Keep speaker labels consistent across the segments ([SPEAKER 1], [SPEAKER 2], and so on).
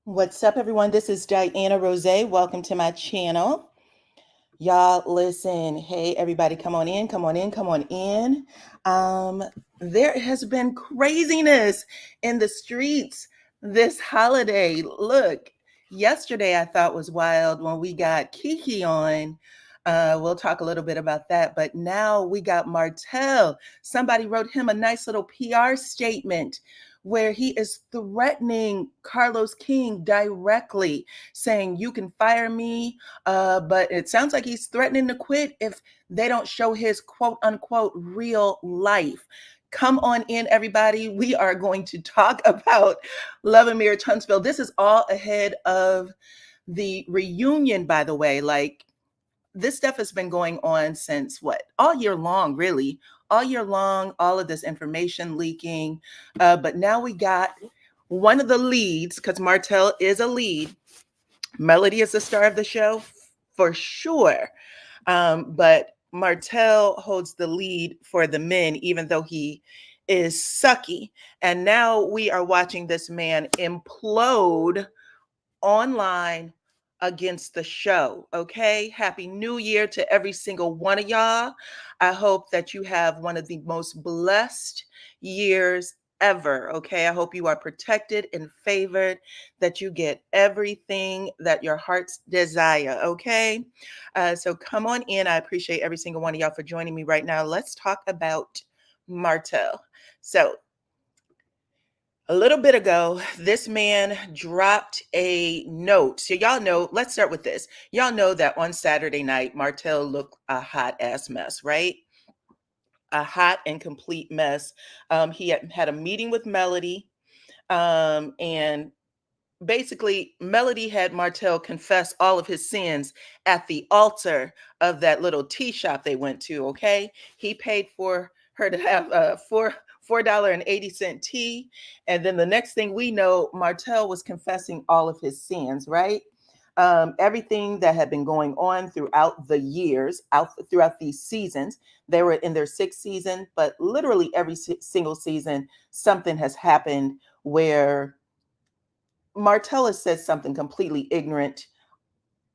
[SPEAKER 1] What's up, everyone? This is DYANAROZAY. Welcome to my channel. Y'all, listen. Hey, everybody, come on in, come on in, come on in. There has been craziness in the streets this holiday. Look, yesterday I thought was wild when we got Kiki on. We'll talk a little bit about that. But now we got Martell. Somebody wrote him a nice little PR statement where he is threatening Carlos King directly, saying, "You can fire me, but it sounds like he's threatening to quit if they don't show his quote unquote real life." Come on in, everybody. We are going to talk about Lovemere Tunstall. This is all ahead of the reunion, by the way. Like, this stuff has been going on since what? All year long, really. All year long, all of this information leaking. But now we got one of the leads, because Martell is a lead. Melody is the star of the show, for sure. But Martell holds the lead for the men, even though he is sucky. And now we are watching this man implode online against the show. Okay. Happy New Year to every single one of y'all. I hope that you have one of the most blessed years ever. Okay. I hope you are protected and favored, that you get everything that your hearts desire. Okay. So come on in. I appreciate every single one of y'all for joining me right now. Let's talk about Martell. So, a little bit ago, this man dropped a note. So y'all know, let's start with this. Y'all know that on Saturday night, Martell looked a hot ass mess, right? A hot and complete mess. He had a meeting with Melody, and basically Melody had Martell confess all of his sins at the altar of that little tea shop they went to. Okay, he paid for her to have $4.80 tea, and then the next thing we know, Martell was confessing all of his sins, right? Everything that had been going on throughout the years, throughout these seasons. They were in their sixth season, but literally every single season, something has happened where Martell has said something completely ignorant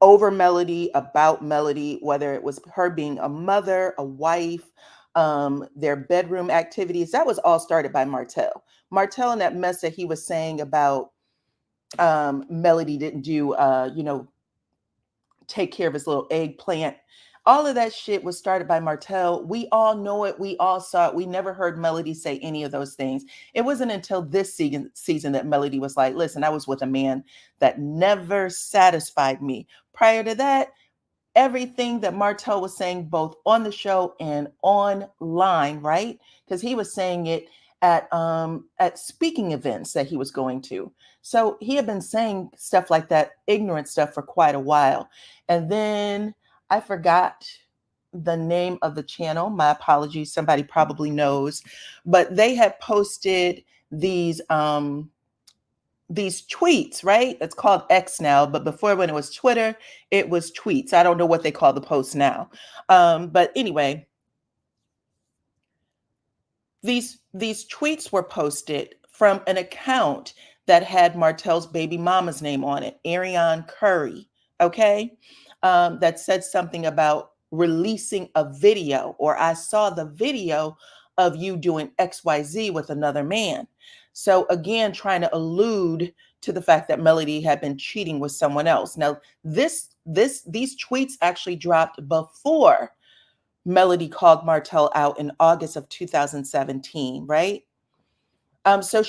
[SPEAKER 1] over Melody, about Melody, whether it was her being a mother, a wife, their bedroom activities. That was all started by Martell. Martell and that mess that he was saying about Melody didn't do, take care of his little eggplant. All of that shit was started by Martell. We all know it. We all saw it. We never heard Melody say any of those things. It wasn't until this season that Melody was like, "Listen, I was with a man that never satisfied me." Prior to that, everything that Martell was saying, both on the show and online, right? Because he was saying it at speaking events that he was going to. So he had been saying stuff like that, ignorant stuff, for quite a while. And then I forgot the name of the channel. My apologies. Somebody probably knows, but they had posted these tweets, right? It's called X now, but before, when it was Twitter, it was tweets. I don't know what they call the posts now. But anyway, these tweets were posted from an account that had Martell's baby mama's name on it, Ariane Curry, okay? That said something about releasing a video, or "I saw the video of you doing XYZ with another man." So again, trying to allude to the fact that Melody had been cheating with someone else. Now, these tweets actually dropped before Melody called Martell out in August of 2017, right? So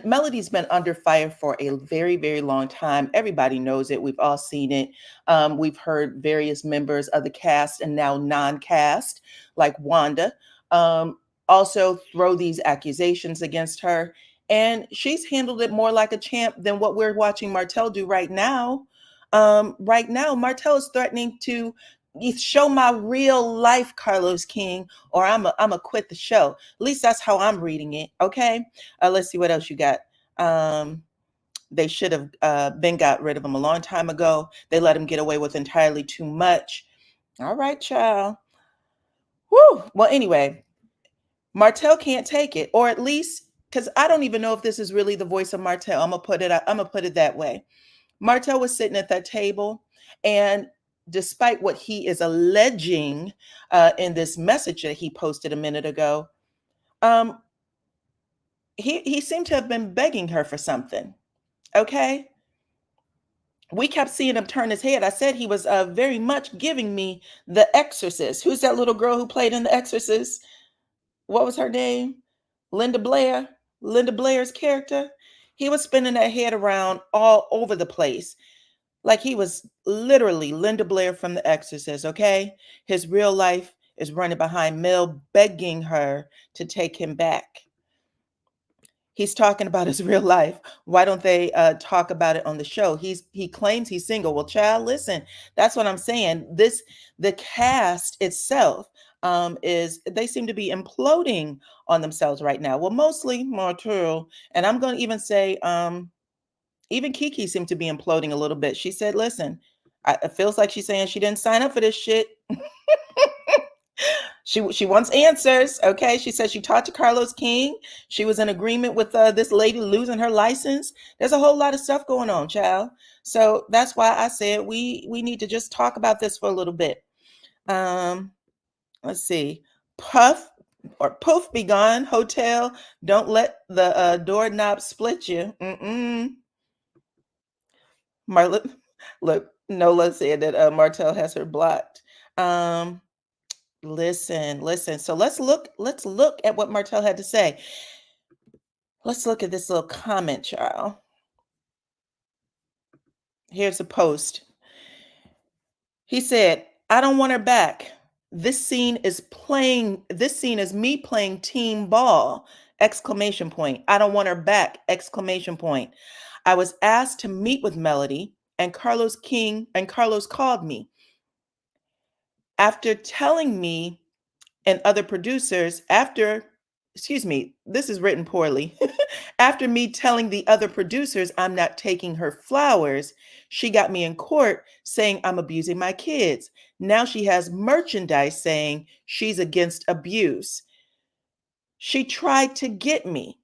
[SPEAKER 1] Melody's been under fire for a very, very long time. Everybody knows it. We've all seen it. We've heard various members of the cast and now non-cast, like Wanda, also throw these accusations against her. And she's handled it more like a champ than what we're watching Martell do right now. Right now, Martell is threatening to show my real life, Carlos King, or I'm a quit the show. At least that's how I'm reading it. Okay. Let's see what else you got. They should have been got rid of him a long time ago. They let him get away with entirely too much. All right, child. Whew. Well, anyway, Martell can't take it, or at least because I don't even know if this is really the voice of Martell. I'm gonna put it that way. Martell was sitting at that table, and despite what he is alleging in this message that he posted a minute ago, um, he seemed to have been begging her for something. Okay, we kept seeing him turn his head. I said he was very much giving me The Exorcist. Who's that little girl who played in The Exorcist? What was her name? Linda Blair. Linda Blair's character. He was spinning that head around all over the place. Like he was literally Linda Blair from The Exorcist, okay? His real life is running behind Mel, begging her to take him back. He's talking about his real life. Why don't they talk about it on the show? He claims he's single. Well, child, listen, that's what I'm saying. The cast itself is they seem to be imploding on themselves right now. Well, mostly Martell, and I'm going to even say even Kiki seemed to be imploding a little bit. She said, "Listen, it feels like she's saying she didn't sign up for this shit." She wants answers. Okay, she said she talked to Carlos King. She was in agreement with this lady losing her license. There's a whole lot of stuff going on, child. So that's why I said we need to just talk about this for a little bit. Let's see. Puff or Poof be gone. Hotel. Don't let the doorknob split you. Marla, look, Nola said that Martell has her blocked. Um, listen. So let's look at what Martell had to say. Let's look at this little comment, child. Here's a post. He said, I don't want her back. This scene is me playing team ball. Exclamation point. I don't want her back. Exclamation point. I was asked to meet with Melody and Carlos called me. After telling me and other producers, this is written poorly. After me telling the other producers I'm not taking her flowers, she got me in court saying I'm abusing my kids. Now she has merchandise saying she's against abuse. She tried to get me.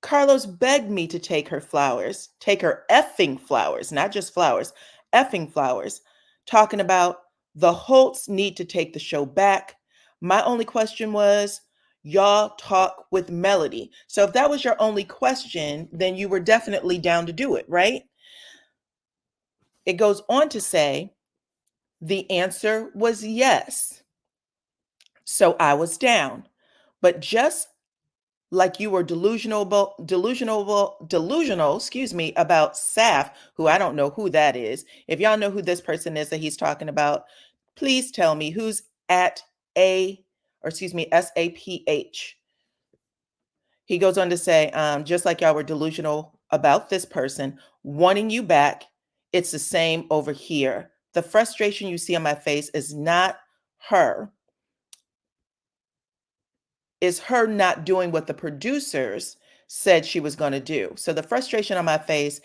[SPEAKER 1] Carlos begged me to take her effing flowers, not just flowers, effing flowers, talking about the Holts need to take the show back. My only question was, y'all talk with Melody. So if that was your only question, then you were definitely down to do it, right? It goes on to say, the answer was yes. So I was down. But just like you were delusional, about Saf, who I don't know who that is. If y'all know who this person is that he's talking about, please tell me who's at SAPH. He goes on to say, just like y'all were delusional about this person, wanting you back, it's the same over here. The frustration you see on my face is not her. Is her not doing what the producers said she was going to do. So the frustration on my face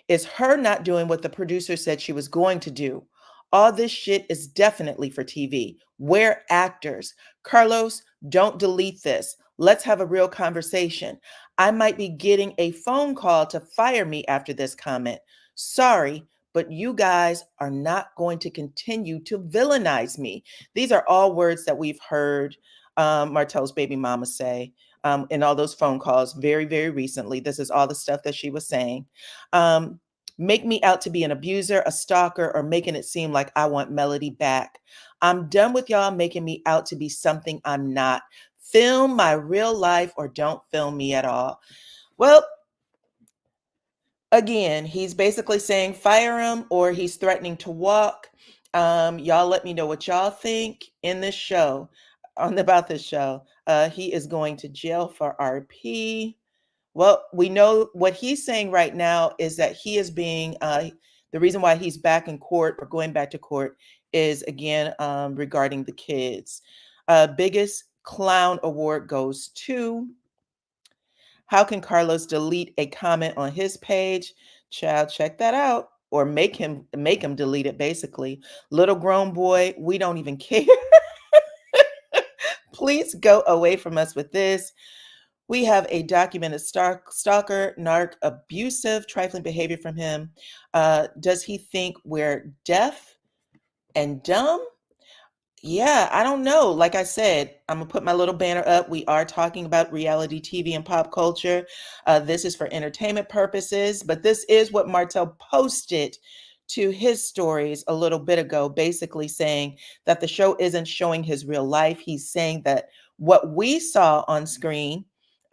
[SPEAKER 1] is her not doing what the producer said she was going to do. All this shit is definitely for TV. We're actors. Carlos, don't delete this. Let's have a real conversation. I might be getting a phone call to fire me after this comment. Sorry, but you guys are not going to continue to villainize me. These are all words that we've heard Martell's baby mama say in all those phone calls very, very recently. This is all the stuff that she was saying. Make me out to be an abuser, a stalker, or making it seem like I want Melody back. I'm done with y'all making me out to be something I'm not. Film my real life or don't film me at all. Well, again, he's basically saying fire him or he's threatening to walk. Y'all let me know what y'all think in this show, about this show. He is going to jail for RP. Well, we know what he's saying right now is that he is being, the reason why he's back in court or going back to court is, again, regarding the kids. Biggest clown award goes to, how can Carlos delete a comment on his page? Child, check that out. Or make him delete it, basically. Little grown boy, we don't even care. Please go away from us with this. We have a documented stalker, narc, abusive, trifling behavior from him. Does he think we're deaf and dumb? Yeah, I don't know. Like I said, I'm gonna put my little banner up. We are talking about reality TV and pop culture. This is for entertainment purposes, but this is what Martell posted to his stories a little bit ago, basically saying that the show isn't showing his real life. He's saying that what we saw on screen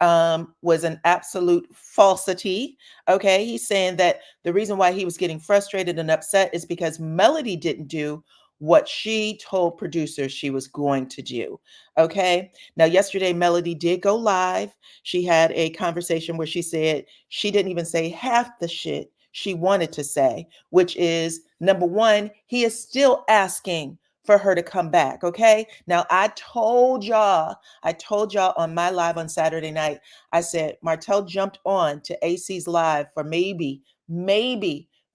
[SPEAKER 1] was an absolute falsity. Okay, he's saying that the reason why he was getting frustrated and upset is because Melody didn't do what she told producers she was going to do. Okay. Now, yesterday, Melody did go live. She had a conversation where she said she didn't even say half the shit she wanted to say, which is number one, he is still asking for her to come back. Okay. Now, I told y'all on my live on Saturday night, I said Martell jumped on to AC's live for maybe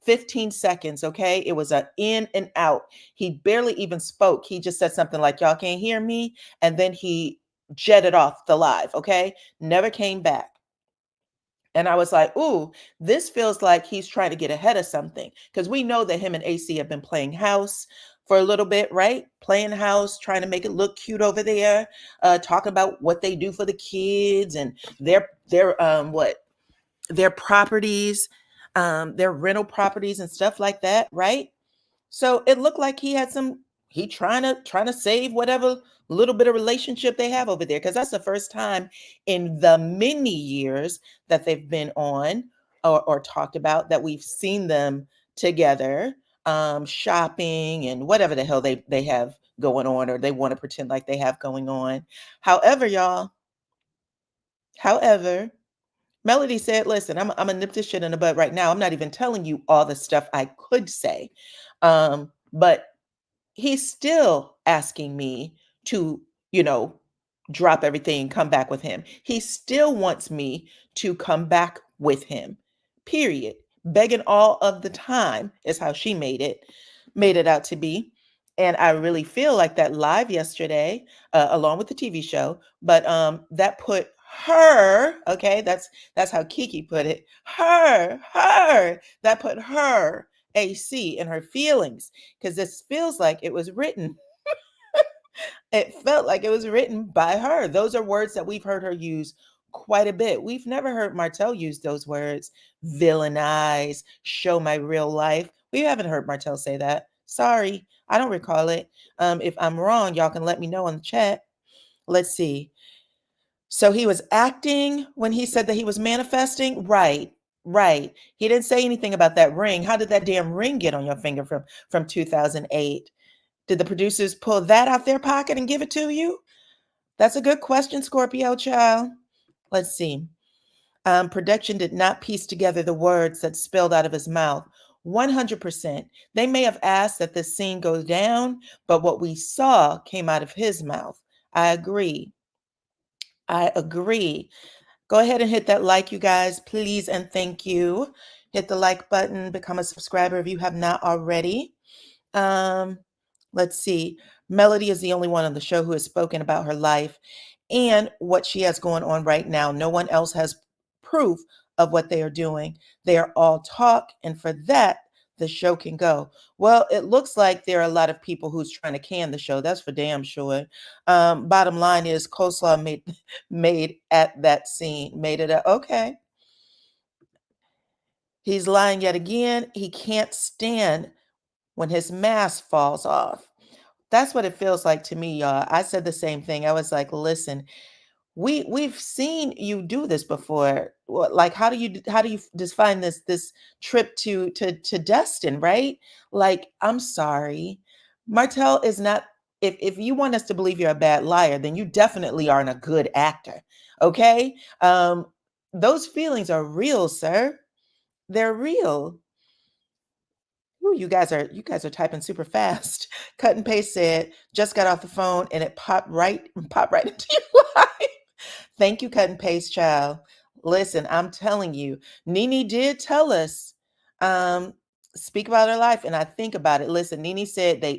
[SPEAKER 1] 15 seconds. Okay. It was an in and out. He barely even spoke. He just said something like, y'all can't hear me. And then he jetted off the live. Okay. Never came back. And I was like, ooh, this feels like he's trying to get ahead of something. Because we know that him and AC have been playing house for a little bit, right? Playing house, trying to make it look cute over there, talking about what they do for the kids and their properties, their rental properties and stuff like that, right? So it looked like he trying to save whatever little bit of relationship they have over there, because that's the first time in the many years that they've been on or talked about that we've seen them together, shopping and whatever the hell they have going on, or they want to pretend like they have going on. However, y'all, however, Melody said, listen, I'm gonna nip this shit in the bud right now. I'm not even telling you all the stuff I could say. But he's still asking me to, you know, drop everything and come back with him. He still wants me to come back with him. Period. Begging all of the time is how she made it out to be. And I really feel like that live yesterday, along with the TV show, but that put her, okay, that's how Kiki put it. That put her AC in her feelings, because this feels like it was written. It felt like it was written by her. Those are words that we've heard her use quite a bit. We've never heard Martell use those words, villainize, show my real life. We haven't heard Martell say that. Sorry, I don't recall it. If I'm wrong, y'all can let me know in the chat. Let's see. So he was acting when he said that he was manifesting? Right, right. He didn't say anything about that ring. How did that damn ring get on your finger from 2008? Did the producers pull that out their pocket and give it to you? That's a good question, Scorpio child. Let's see. Production did not piece together the words that spilled out of his mouth. 100%. They may have asked that this scene go down, but what we saw came out of his mouth. I agree. I agree. Go ahead and hit that like, you guys, please, and thank you. Hit the like button, become a subscriber if you have not already. Um, let's see. Melody is the only one on the show who has spoken about her life and what she has going on right now. No one else has proof of what they are doing. They are all talk, and for that, the show can go. Well, it looks like there are a lot of people who's trying to can the show. That's for damn sure. Bottom line is coleslaw made at that scene. Made it up. Okay. He's lying yet again. He can't stand when his mask falls off. That's what it feels like to me, y'all. I said the same thing. I was like, listen, we've seen you do this before. Like, how do you define this trip to Destin, right? Like, I'm sorry. Martell is not, if you want us to believe you're a bad liar, then you definitely aren't a good actor. Okay? Those feelings are real, sir. They're real. Ooh, you guys are typing super fast. Cut and paste said, just got off the phone and it popped right into your life. Thank you, cut and paste child. Listen, I'm telling you, Nene did tell us, um, speak about her life, and I think about it. Listen, Nene said they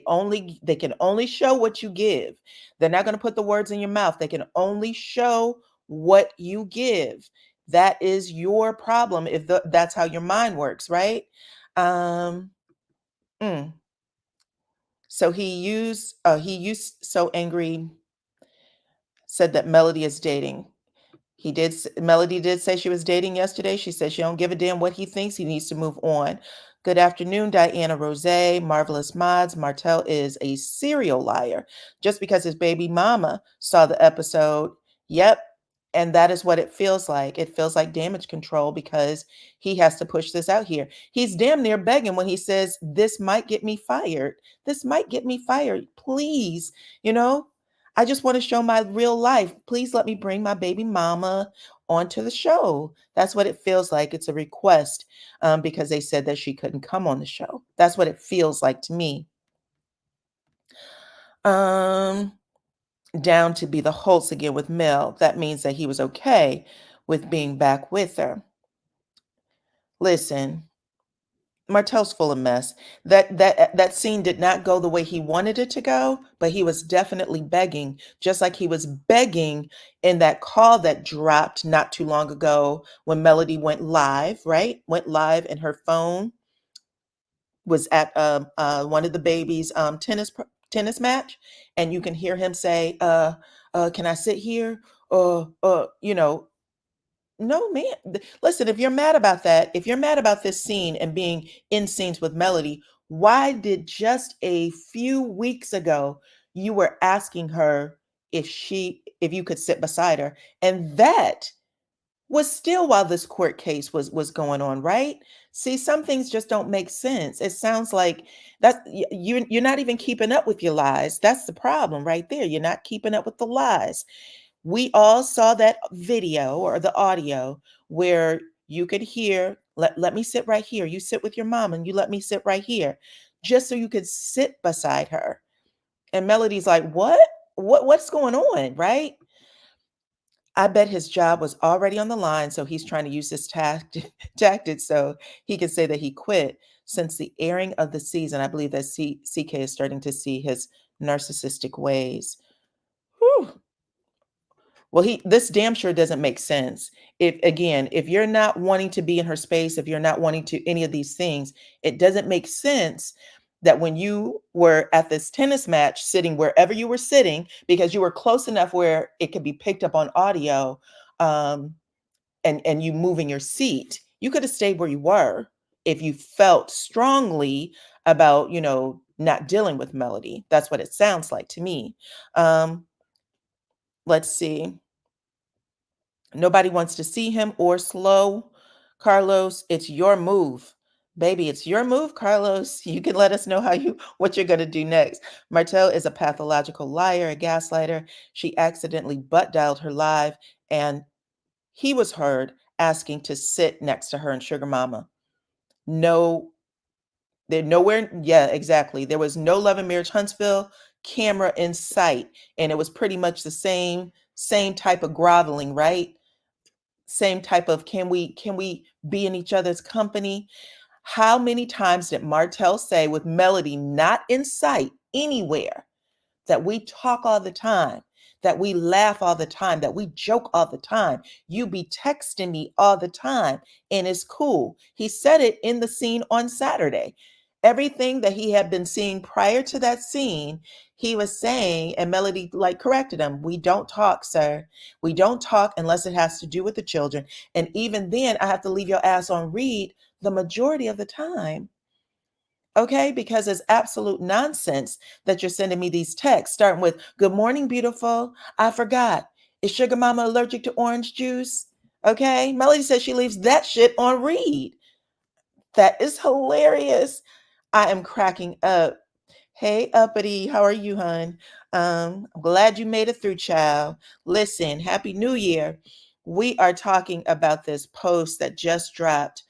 [SPEAKER 1] can only show what you give. They're not going to put the words in your mouth. They can only show what you give. That is your problem if that's how your mind works, right? Um, mm. So he used so angry, said that Melody is dating. Melody did say she was dating yesterday. She said she don't give a damn what he thinks. He needs to move on. Good afternoon, DYANAROZAY, Marvelous Mods. Martell is a serial liar just because his baby mama saw the episode. Yep. And that is what it feels like. It feels like damage control because he has to push this out here. He's damn near begging when he says, "This might get me fired. This might get me fired. Please, you know, I just want to show my real life. Please let me bring my baby mama onto the show." That's what it feels like. It's a request because they said that she couldn't come on the show. That's what it feels like to me. Um, Down to be the host again with Mel. That means that he was okay with being back with her. Listen, Martell's full of mess. That scene did not go the way he wanted it to go, but he was definitely begging, just like he was begging in that call that dropped not too long ago when Melody went live, right? Went live and her phone was at one of the babies' tennis match, and you can hear him say, "Can I sit here?" You know, no, man. Listen, if you're mad about that, if you're mad about this scene and being in scenes with Melody, why did just a few weeks ago you were asking her if you could sit beside her? And that was still while this court case was going on, right? See, some things just don't make sense. It sounds like you're not even keeping up with your lies. That's the problem right there. You're not keeping up with the lies. We all saw that video or the audio where you could hear, let me sit right here. You sit with your mom and you let me sit right here, just so you could sit beside her. And Melody's like, what? What's going on? Right? I bet his job was already on the line, so he's trying to use this tactic so he can say that he quit. Since the airing of the season, I believe that CK is starting to see his narcissistic ways. Whew. Well, this damn sure doesn't make sense. If you're not wanting to be in her space, if you're not wanting to any of these things, it doesn't make sense that when you were at this tennis match, sitting wherever you were sitting, because you were close enough where it could be picked up on audio, um, and you moving your seat, you could have stayed where you were if you felt strongly about, not dealing with Melody. That's what it sounds like to me. Let's see. Nobody wants to see him or slow. Carlos, it's your move. Baby, it's your move, Carlos. You can let us know what you're going to do next. Martell is a pathological liar, a gaslighter. She accidentally butt dialed her live, and he was heard asking to sit next to her and Sugar Mama. No, they're nowhere. Yeah, exactly. There was no Love and Marriage Huntsville camera in sight, and it was pretty much the same type of groveling, right? Same type of can we be in each other's company? How many times did Martell say with Melody not in sight anywhere that we talk all the time, that we laugh all the time, that we joke all the time? You be texting me all the time and it's cool. He said it in the scene on Saturday. Everything that he had been seeing prior to that scene, he was saying, and Melody like corrected him. We don't talk, sir. We don't talk unless it has to do with the children. And even then, I have to leave your ass on read the majority of the time. Okay, because it's absolute nonsense that you're sending me these texts, starting with, "Good morning, beautiful. I forgot. Is Sugar Mama allergic to orange juice?" Okay, Melody says she leaves that shit on read. That is hilarious. I am cracking up. Hey, uppity, how are you, hun? I'm glad you made it through, child. Listen, Happy New Year. We are talking about this post that just dropped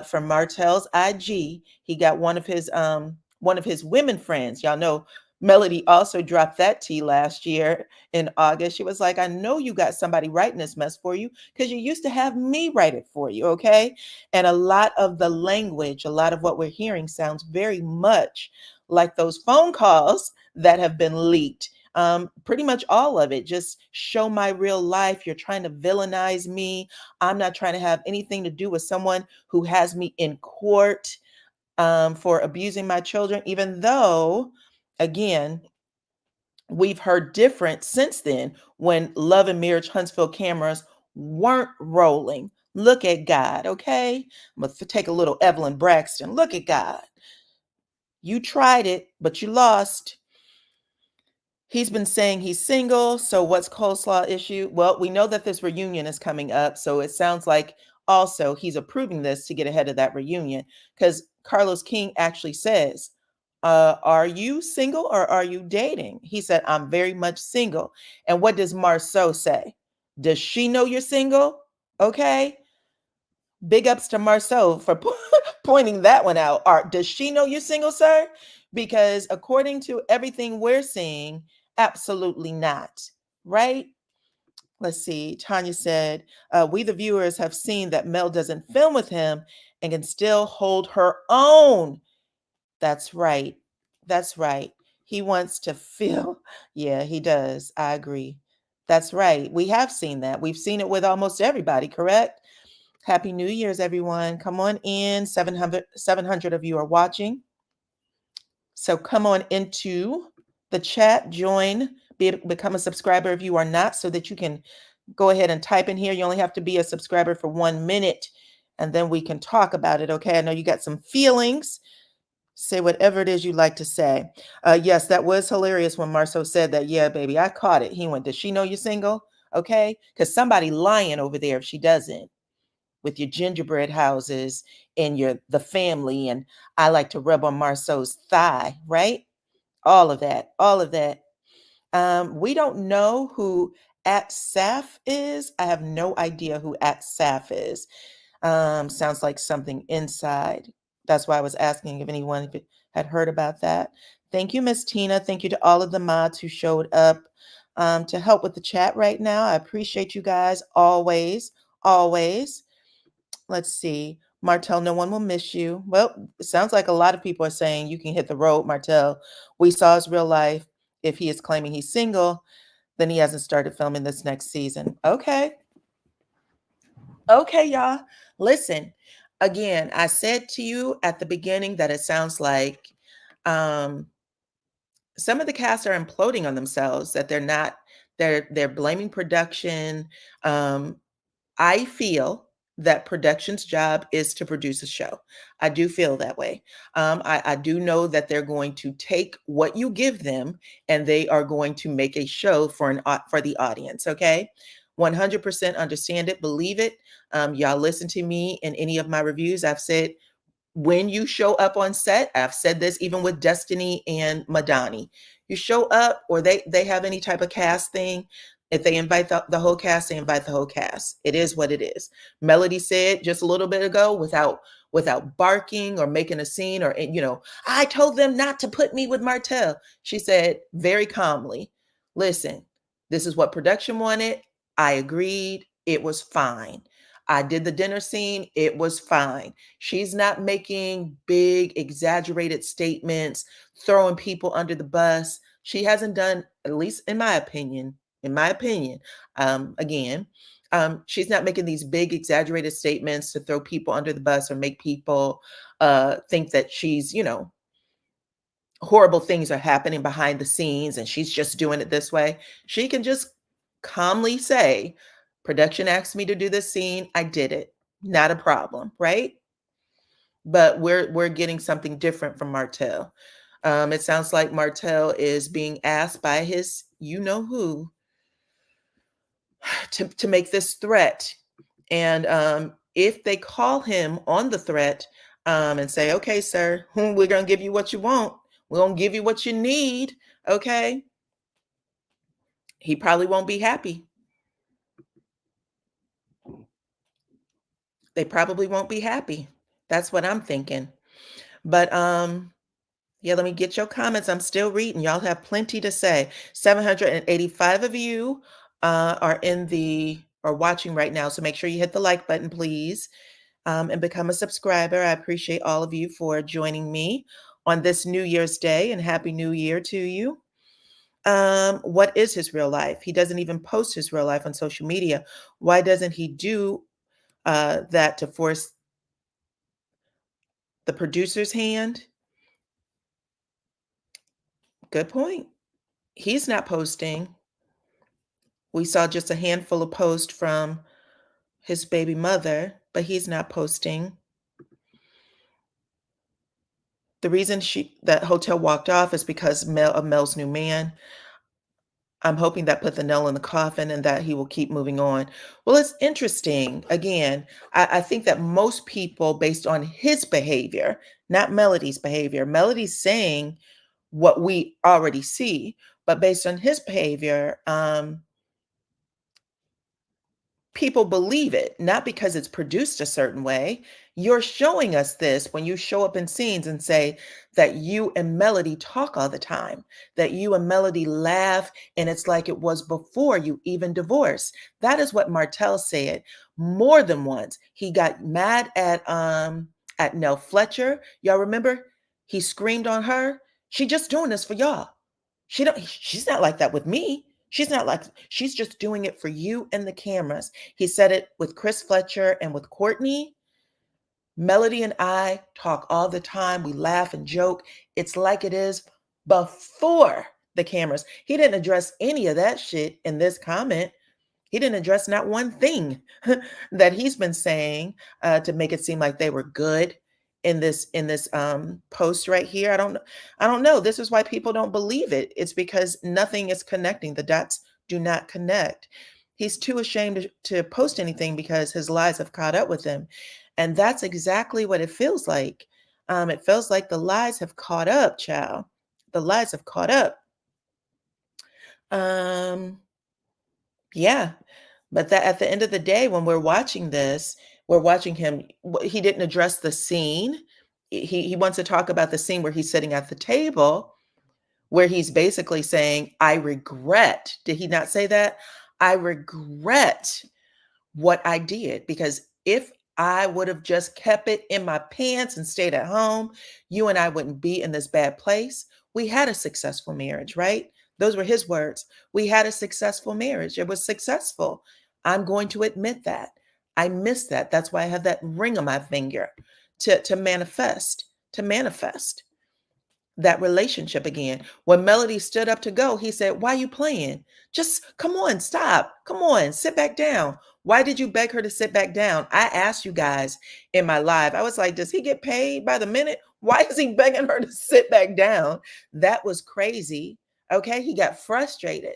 [SPEAKER 1] from Martell's IG. He got one of his women friends. Y'all know Melody also dropped that tea last year in August. She was like, "I know you got somebody writing this mess for you because you used to have me write it for you, okay?" And a lot of the language, a lot of what we're hearing sounds very much like those phone calls that have been leaked Pretty much all of it. Just show my real life. You're trying to villainize me. I'm not trying to have anything to do with someone who has me in court for abusing my children, even though, again, we've heard different since then when Love and Marriage Huntsville cameras weren't rolling. Look at God, okay? I'm going to take a little Evelyn Braxton. Look at God. You tried it, but you lost. He's been saying he's single. So what's coleslaw issue? Well, we know that this reunion is coming up. So it sounds like also he's approving this to get ahead of that reunion, because Carlos King actually says, are you single or are you dating? He said, I'm very much single. And what does Marceau say? Does she know you're single? Okay. Big ups to Marceau for pointing that one out. Does she know you're single, sir? Because according to everything we're seeing, absolutely not. Right? Let's see. Tanya said, we the viewers have seen that Mel doesn't film with him and can still hold her own. That's right. That's right. He wants to feel. Yeah, he does. I agree. That's right. We have seen that. We've seen it with almost everybody, correct? Happy New Year's, everyone. Come on in. 700 of you are watching. So come on into the chat, join, become a subscriber if you are not, so that you can go ahead and type in here. You only have to be a subscriber for 1 minute, and then we can talk about it, okay? I know you got some feelings. Say whatever it is you'd like to say. Yes, that was hilarious when Marceau said that. Yeah, baby, I caught it. He went, does she know you're single? Okay? Because somebody lying over there if she doesn't, with your gingerbread houses and the family, and I like to rub on Marceau's thigh, right? All of that, all of that. We don't know who at Saf is. I have no idea who at Saf is. Sounds like something inside. That's why I was asking if anyone had heard about that. Thank you, Miss Tina. Thank you to all of the mods who showed up to help with the chat right now. I appreciate you guys always, always. Let's see. Martell, no one will miss you. Well, it sounds like a lot of people are saying you can hit the road, Martell. We saw his real life. If he is claiming he's single, then he hasn't started filming this next season. Okay. Okay, y'all. Listen, again, I said to you at the beginning that it sounds like some of the cast are imploding on themselves, that they're blaming production. I feel that production's job is to produce a show. I do feel that way. I do know that they're going to take what you give them and they are going to make a show for the audience. Okay, 100% understand it, believe it. Y'all listen to me in any of my reviews. I've said, when you show up on set, I've said this even with Destiny and Madani, you show up, or they have any type of cast thing. If they invite the whole cast, they invite the whole cast. It is what it is. Melody said just a little bit ago, without barking or making a scene, or, I told them not to put me with Martell. She said very calmly, listen, this is what production wanted. I agreed. It was fine. I did the dinner scene. It was fine. She's not making big, exaggerated statements, throwing people under the bus. She hasn't done, at least in my opinion, again, she's not making these big, exaggerated statements to throw people under the bus or make people think that she's, horrible things are happening behind the scenes and she's just doing it this way. She can just calmly say, production asked me to do this scene. I did it. Not a problem, right? But we're getting something different from Martell. It sounds like Martell is being asked by his who to make this threat. And if they call him on the threat and say, okay, sir, we're going to give you what you want. We're going to give you what you need. Okay. He probably won't be happy. They probably won't be happy. That's what I'm thinking. But yeah, let me get your comments. I'm still reading. Y'all have plenty to say. 785 of you are watching right now. So make sure you hit the like button, please, and become a subscriber. I appreciate all of you for joining me on this New Year's Day, and Happy New Year to you. What is his real life? He doesn't even post his real life on social media. Why doesn't he do that to force the producer's hand? Good point. He's not posting. We saw just a handful of posts from his baby mother, but he's not posting. The reason that hotel walked off is because of Mel's new man. I'm hoping that put the nail in the coffin and that he will keep moving on. Well, it's interesting. Again, I think that most people, based on his behavior, not Melody's behavior, Melody's saying what we already see, but based on his behavior, people believe it, not because it's produced a certain way. You're showing us this when you show up in scenes and say that you and Melody talk all the time, that you and Melody laugh, and it's like it was before you even divorced. That is what Martell said more than once. He got mad at Nell Fletcher. Y'all remember? He screamed on her. She just doing this for y'all. She's not like that with me. She's just doing it for you and the cameras. He said it with Chris Fletcher and with Courtney. Melody and I talk all the time. We laugh and joke. It's like it is before the cameras. He didn't address any of that shit in this comment. He didn't address not one thing that he's been saying to make it seem like they were good in this post right here. I don't know. This is why people don't believe it. It's because nothing is connecting. The dots do not connect. He's too ashamed to post anything because his lies have caught up with him. And that's exactly what it feels like. It feels like the lies have caught up, child. The lies have caught up. Yeah. But that at the end of the day, when we're watching this, we're watching him. He didn't address the scene. He wants to talk about the scene where he's sitting at the table, where he's basically saying, I regret. Did he not say that? I regret what I did, because if I would have just kept it in my pants and stayed at home, you and I wouldn't be in this bad place. We had a successful marriage, right? Those were his words. We had a successful marriage. It was successful. I'm going to admit that. I missed that. That's why I have that ring on my finger to manifest that relationship again. When Melody stood up to go, he said, why are you playing? Just come on, stop. Come on, sit back down. Why did you beg her to sit back down? I asked you guys in my live, I was like, does he get paid by the minute? Why is he begging her to sit back down? That was crazy. Okay, he got frustrated.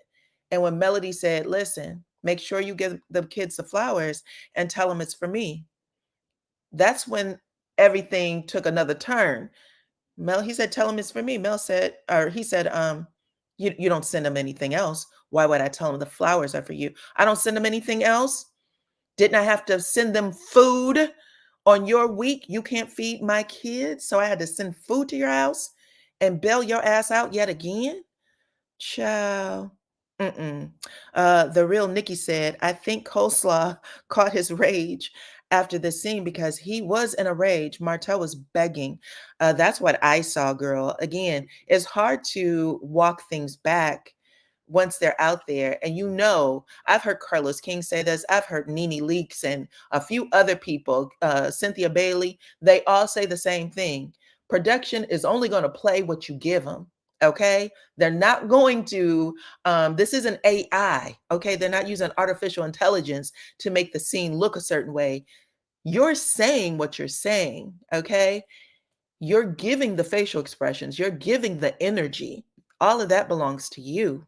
[SPEAKER 1] And when Melody said, listen, make sure you give the kids the flowers and tell them it's for me, that's when everything took another turn. He said, tell him it's for me. Mel said, or he said, you don't send him anything else. Why would I tell him the flowers are for you? I don't send him anything else. Didn't I have to send them food on your week? You can't feed my kids, so I had to send food to your house and bail your ass out yet again? Child. Mm-mm. The real Nikki said, I think Coleslaw caught his rage after the scene because he was in a rage. Martell was begging. That's what I saw, girl. Again, it's hard to walk things back once they're out there. And I've heard Carlos King say this. I've heard Nene Leakes and a few other people, Cynthia Bailey, they all say the same thing. Production is only going to play what you give them. Okay. They're not going to, this isn't AI. Okay. They're not using artificial intelligence to make the scene look a certain way. You're saying what you're saying. Okay. You're giving the facial expressions, you're giving the energy. All of that belongs to you.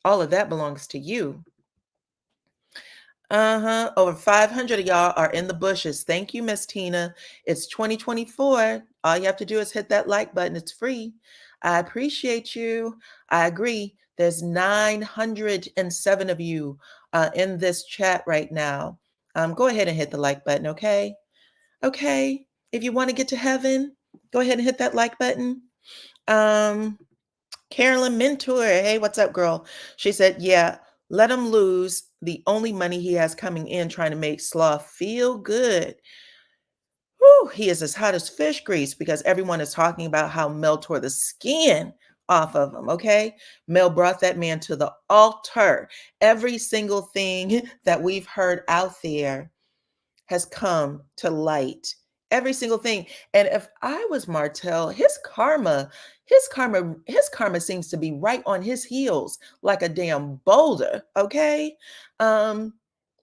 [SPEAKER 1] All of that belongs to you. Over 500 of y'all are in the bushes. Thank you, Miss Tina. It's 2024. All you have to do is hit that like button. It's free. I appreciate you. I agree. There's 907 of you in this chat right now. Go ahead and hit the like button, okay? Okay. If you want to get to heaven, go ahead and hit that like button. Carolyn Mentor, hey, what's up, girl? She said, yeah, let him lose the only money he has coming in, trying to make Sloth feel good. Whew, he is as hot as fish grease because everyone is talking about how Mel tore the skin off of him, okay? Mel brought that man to the altar. Every single thing that we've heard out there has come to light. Every single thing. And if I was Martell, his karma seems to be right on his heels like a damn boulder, okay? Um,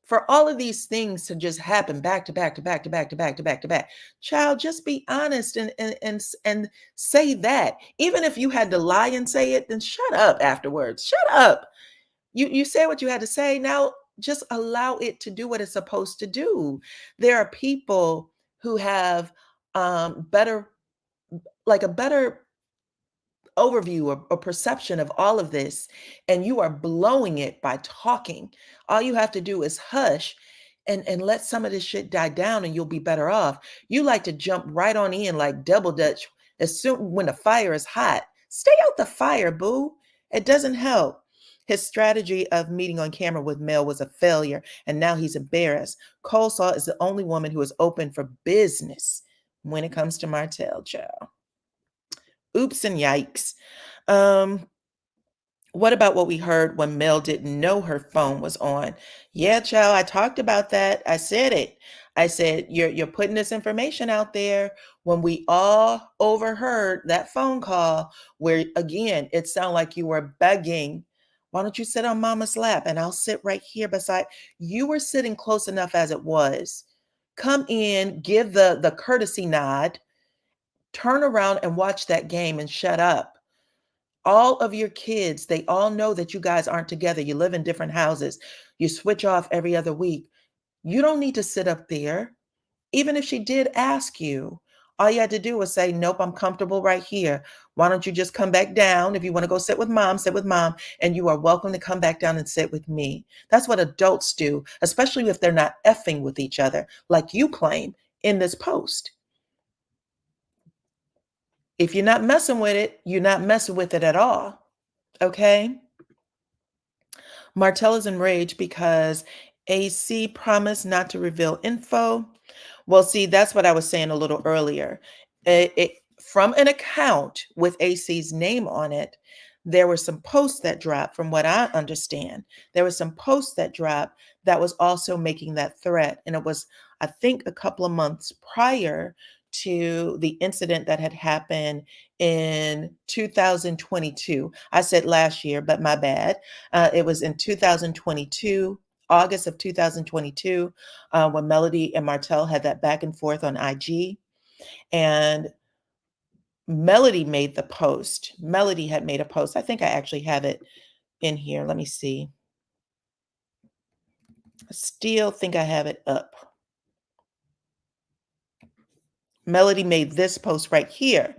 [SPEAKER 1] for all of these things to just happen back to back to back to back to back to back to back. Child, just be honest and say that. Even if you had to lie and say it, then shut up afterwards. Shut up. You say what you had to say. Now just allow it to do what it's supposed to do. There are people who have better like a better overview or perception of all of this, and you are blowing it by talking. All you have to do is hush and let some of this shit die down, and you'll be better off. You like to jump right on in like double dutch as soon when the fire is hot. Stay out the fire, boo. It doesn't help. His strategy of meeting on camera with Mel was a failure, and now he's embarrassed. Coleslaw is the only woman who is open for business when it comes to Martell, child. Oops and yikes. Um, what about what we heard when Mel didn't know her phone was on? Yeah, child, I talked about that. I said it. I said, you're putting this information out there when we all overheard that phone call where, again, it sounded like you were begging. Why don't you sit on mama's lap and I'll sit right here beside you? Were sitting close enough as it was. Come in, give the courtesy nod, turn around and watch that game and shut up. All of your kids, they all know that you guys aren't together. You live in different houses. You switch off every other week. You don't need to sit up there. Even if she did ask you, all you had to do was say, nope, I'm comfortable right here. Why don't you just come back down? If you want to go sit with mom, and you are welcome to come back down and sit with me. That's what adults do, especially if they're not effing with each other, like you claim in this post. If you're not messing with it, you're not messing with it at all. Okay? Martell is enraged because AC promised not to reveal info. Well, see, that's what I was saying a little earlier. From an account with AC's name on it, there were some posts that dropped, from what I understand. There were some posts that dropped that was also making that threat. And it was, I think, a couple of months prior to the incident that had happened in 2022. I said last year, but my bad. It was in 2022, August of 2022, when Melody and Martell had that back and forth on IG. And Melody made the post. Melody had made a post. I think I actually have it in here. Let me see. I still think I have it up. Melody made this post right here.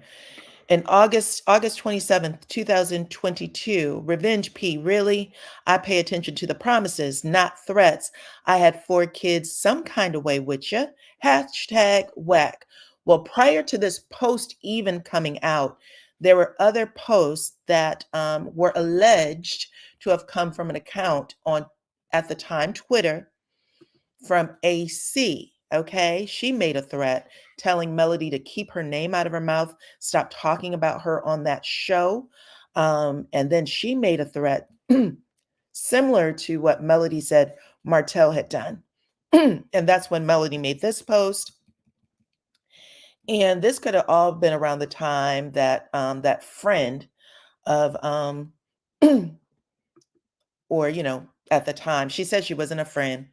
[SPEAKER 1] In August 27th, 2022, Revenge P, really? I pay attention to the promises, not threats. I had 4 kids some kind of way with you. Hashtag whack. Well, prior to this post even coming out, there were other posts that were alleged to have come from an account on, at the time, Twitter, from AC. Okay, she made a threat telling Melody to keep her name out of her mouth, stop talking about her on that show. And then she made a threat similar to what Melody said Martell had done. And that's when Melody made this post. And this could have all been around the time that that friend of or at the time she said she wasn't a friend.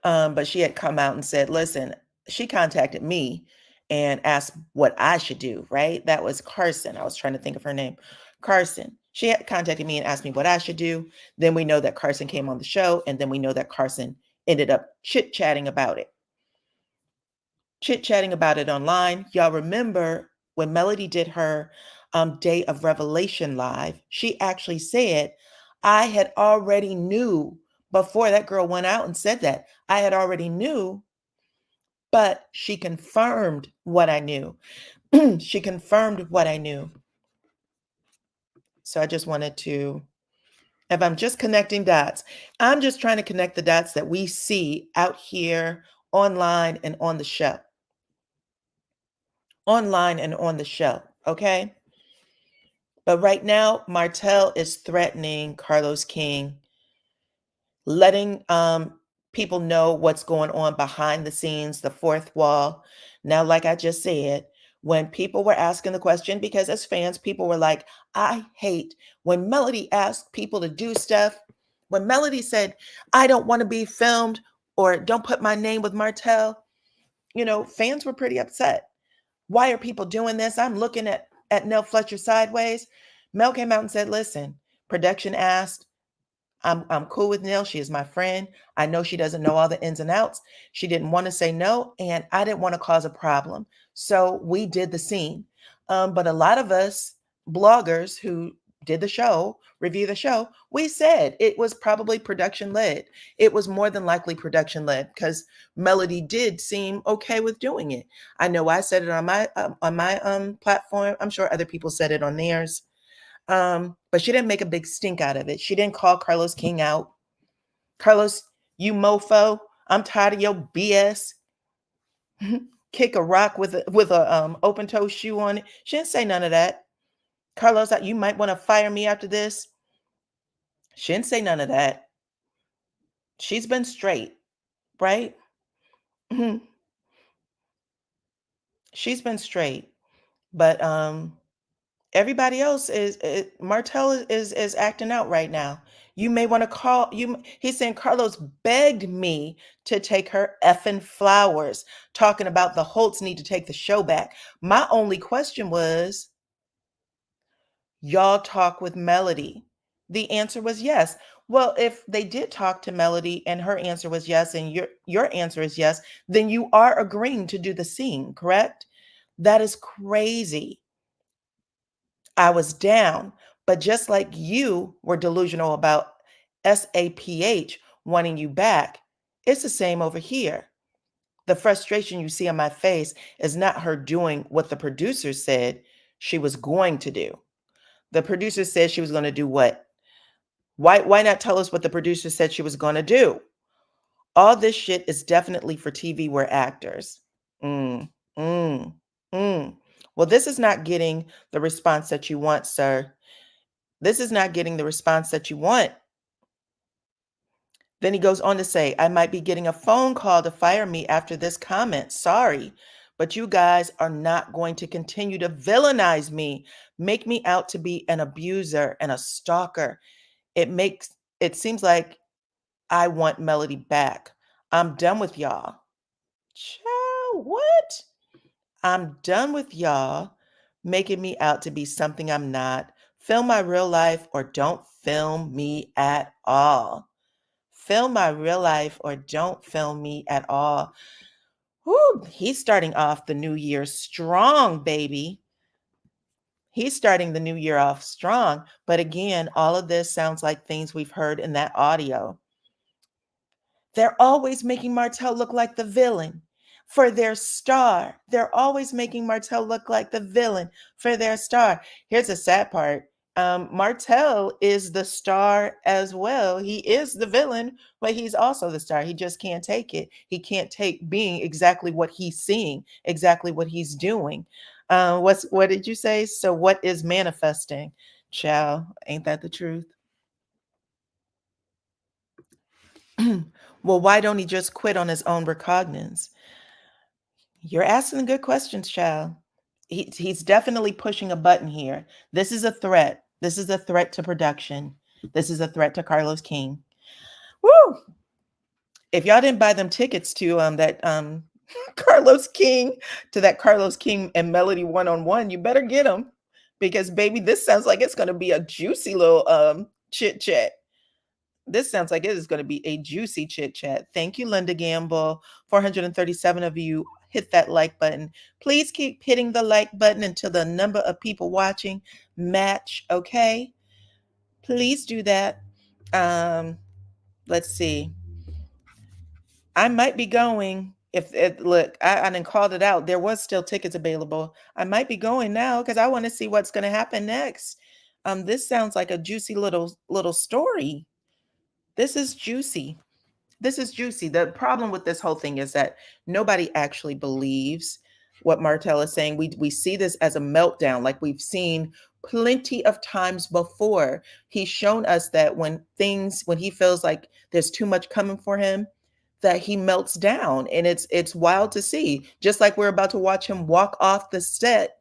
[SPEAKER 1] But she had come out and said, listen, she contacted me and asked what I should do, right? That was Carson. I was trying to think of her name. Carson. She had contacted me and asked me what I should do. Then we know that Carson came on the show, and then we know that Carson ended up chit-chatting about it. Chit-chatting about it online. Y'all remember when Melody did her Day of Revelation live, she actually said, I had already knew before that girl went out and said that. I had already knew, but she confirmed what I knew. She confirmed what I knew. So I just wanted to, if I'm just connecting dots, I'm just trying to connect the dots that we see out here online and on the show. Online and on the show, okay? But right now, Martell is threatening Carlos King, letting people know what's going on behind the scenes, the fourth wall. Now, like I just said, when people were asking the question, because as fans, people were like, I hate when Melody asked people to do stuff. When Melody said, I don't want to be filmed or don't put my name with Martell, fans were pretty upset. Why are people doing this? I'm looking at Nell Fletcher sideways. Mel came out and said, listen, production asked, I'm cool with Nell. She is my friend. I know she doesn't know all the ins and outs. She didn't want to say no, and I didn't want to cause a problem. So we did the scene. But a lot of us bloggers who did the show, review the show, we said it was probably production led. It was more than likely production led because Melody did seem okay with doing it. I know I said it on my platform. I'm sure other people said it on theirs. But she didn't make a big stink out of it. She didn't call Carlos King out. Carlos, you mofo, I'm tired of your BS. Kick a rock with a open toe shoe on it. She didn't say none of that. Carlos, you might want to fire me after this. She didn't say none of that. She's been straight, right? She's been straight. But everybody else Martell is acting out right now. You may want to call you. He's saying Carlos begged me to take her effing flowers, talking about the Holtz need to take the show back. My only question was, y'all talk with Melody? The answer was yes. Well, if they did talk to Melody and her answer was yes, and your answer is yes, then you are agreeing to do the scene, correct? That is crazy. I was down, but just like you were delusional about SAPH wanting you back, it's the same over here. The frustration you see on my face is not her doing what the producer said she was going to do. The producer said she was going to do what? Why not tell us what the producer said she was going to do? All this shit is definitely for TV. We're actors. Mm, mm, mm. Well, this is not getting the response that you want, sir. This is not getting the response that you want. Then he goes on to say, I might be getting a phone call to fire me after this comment. Sorry, but you guys are not going to continue to villainize me, make me out to be an abuser and a stalker. It seems like I want Melody back. I'm done with y'all. Child, what? I'm done with y'all making me out to be something I'm not. Film my real life or don't film me at all. Film my real life or don't film me at all. Whew, he's starting off the new year strong, baby. He's starting the new year off strong. But again, all of this sounds like things we've heard in that audio. They're always making Martell look like the villain for their star. They're always making Martell look like the villain for their star. Here's the sad part. Martell is the star as well. He is the villain, but he's also the star. He just can't take it. He can't take being exactly what he's seeing, exactly what he's doing. What did you say? So what is manifesting? Child, ain't that the truth? Well, why don't he just quit on his own recognizance? You're asking good questions, child. He's definitely pushing a button here. This is a threat. This is a threat to production. This is a threat to Carlos King. Woo! If y'all didn't buy them tickets to that Carlos King to that Carlos King and Melody one-on-one, you better get them because baby, this sounds like it's going to be a juicy little chit chat. This sounds like it is going to be a juicy chit chat. Thank you, Linda Gamble. 437 of you hit that like button. Please keep hitting the like button until the number of people watching match. Okay, please do that. Let's see. I might be going. If it look, I didn't called it out. There was still tickets available. I might be going now because I want to see what's going to happen next. This sounds like a juicy little story. This is juicy. This is juicy. The problem with this whole thing is that nobody actually believes what Martell is saying. We see this as a meltdown, like we've seen plenty of times before. He's shown us that when he feels like there's too much coming for him, that he melts down, and it's wild to see. Just like we're about to watch him walk off the set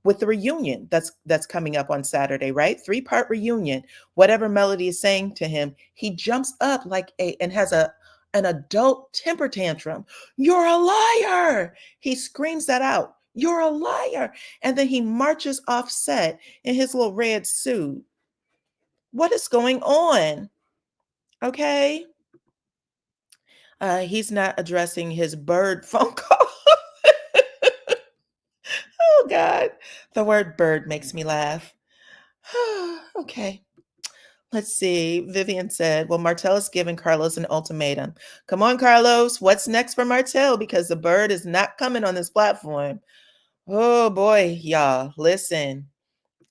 [SPEAKER 1] with the reunion that's coming up on Saturday, right? 3-part reunion. Whatever Melody is saying to him, he jumps up and has an adult temper tantrum. You're a liar. He screams that out. You're a liar. And then he marches off set in his little red suit. What is going on? Okay. He's not addressing his bird phone call. Oh God. The word bird makes me laugh. Okay. Let's see. Vivian said, well, Martell is giving Carlos an ultimatum. Come on, Carlos. What's next for Martell? Because the bird is not coming on this platform. Oh boy, y'all. Listen.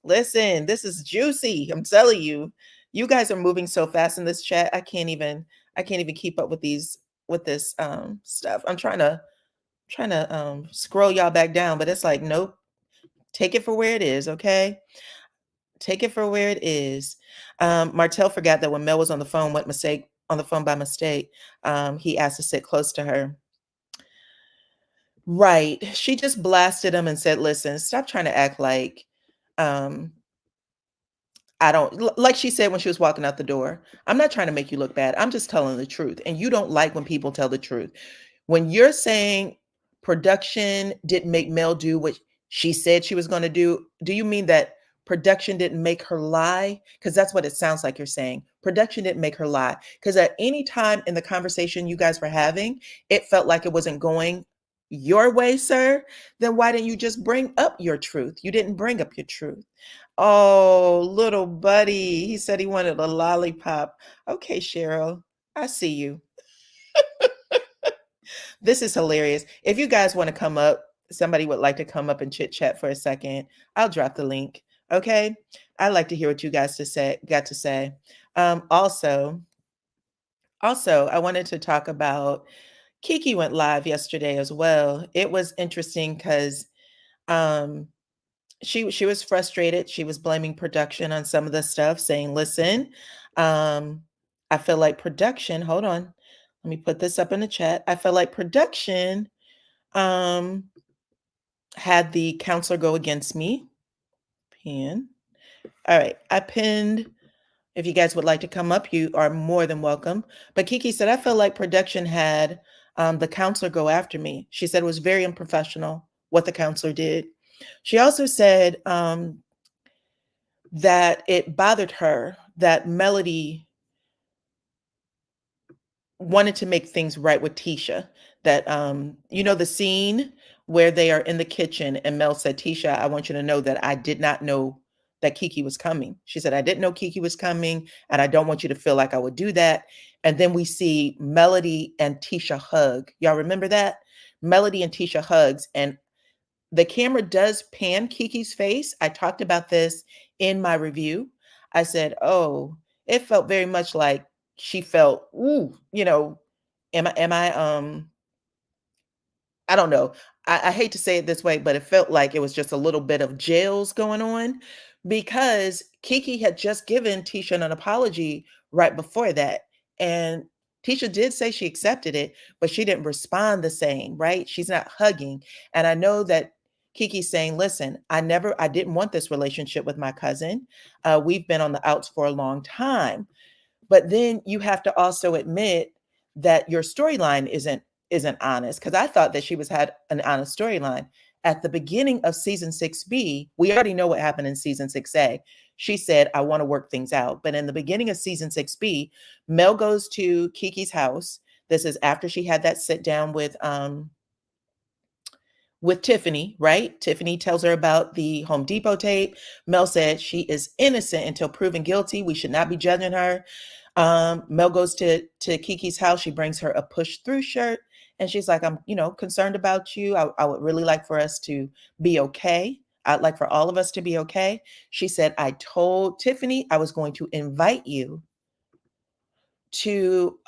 [SPEAKER 1] This is juicy. I'm telling you. You guys are moving so fast in this chat. I can't even keep up with this stuff. I'm trying to scroll y'all back down, but it's like, nope. Take it for where it is, okay? Take it for where it is. Martell forgot that when Mel was on the phone, by mistake. He asked to sit close to her. Right. She just blasted him and said, listen, stop trying to act like um, I don't, like she said when she was walking out the door. I'm not trying to make you look bad. I'm just telling the truth. And you don't like when people tell the truth. When you're saying production didn't make Mel do what she said she was going to do you mean that production didn't make her lie? Because that's what it sounds like you're saying. Production didn't make her lie. Because at any time in the conversation you guys were having, it felt like it wasn't going your way, sir. Then why didn't you just bring up your truth? You didn't bring up your truth. Oh, little buddy. He said he wanted a lollipop. Okay, Cheryl, I see you. This is hilarious. If you guys want to come up, somebody would like to come up and chit chat for a second, I'll drop the link. Okay. I'd like to hear what you guys got to say. Also, I wanted to talk about Kiki went live yesterday as well. It was interesting because um, she was frustrated. She was blaming production on some of the stuff, saying, "Listen, I feel like production. Hold on, let me put this up in the chat. I feel like production um, had the counselor go against me. Pin. All right, I pinned. If you guys would like to come up, you are more than welcome. But Kiki said, I feel like production had the counselor go after me. She said it was very unprofessional what the counselor did. She also said that it bothered her that Melody wanted to make things right with Tisha. That the scene where they are in the kitchen and Mel said, Tisha, I want you to know that I did not know that Kiki was coming. She said, I didn't know Kiki was coming, and I don't want you to feel like I would do that. And then we see Melody and Tisha hug. Y'all remember that? Melody and Tisha hugs, and the camera does pan Kiki's face. I talked about this in my review. I said, oh, it felt very much like she felt, ooh, am I I don't know. I hate to say it this way, but it felt like it was just a little bit of jails going on because Kiki had just given Tisha an apology right before that. And Tisha did say she accepted it, but she didn't respond the same, right? She's not hugging. And I know that Kiki's saying, listen, I didn't want this relationship with my cousin. We've been on the outs for a long time. But then you have to also admit that your storyline isn't honest, because I thought that she had an honest storyline. At the beginning of season 6B, we already know what happened in season 6A. She said, I want to work things out. But in the beginning of season 6B, Mel goes to Kiki's house. This is after she had that sit down with Tiffany, right? Tiffany tells her about the Home Depot tape. Mel said she is innocent until proven guilty. We should not be judging her. Mel goes to Kiki's house. She brings her a push through shirt, and she's like, I'm, concerned about you. I would really like for us to be okay. I'd like for all of us to be okay. She said, I told Tiffany I was going to invite you to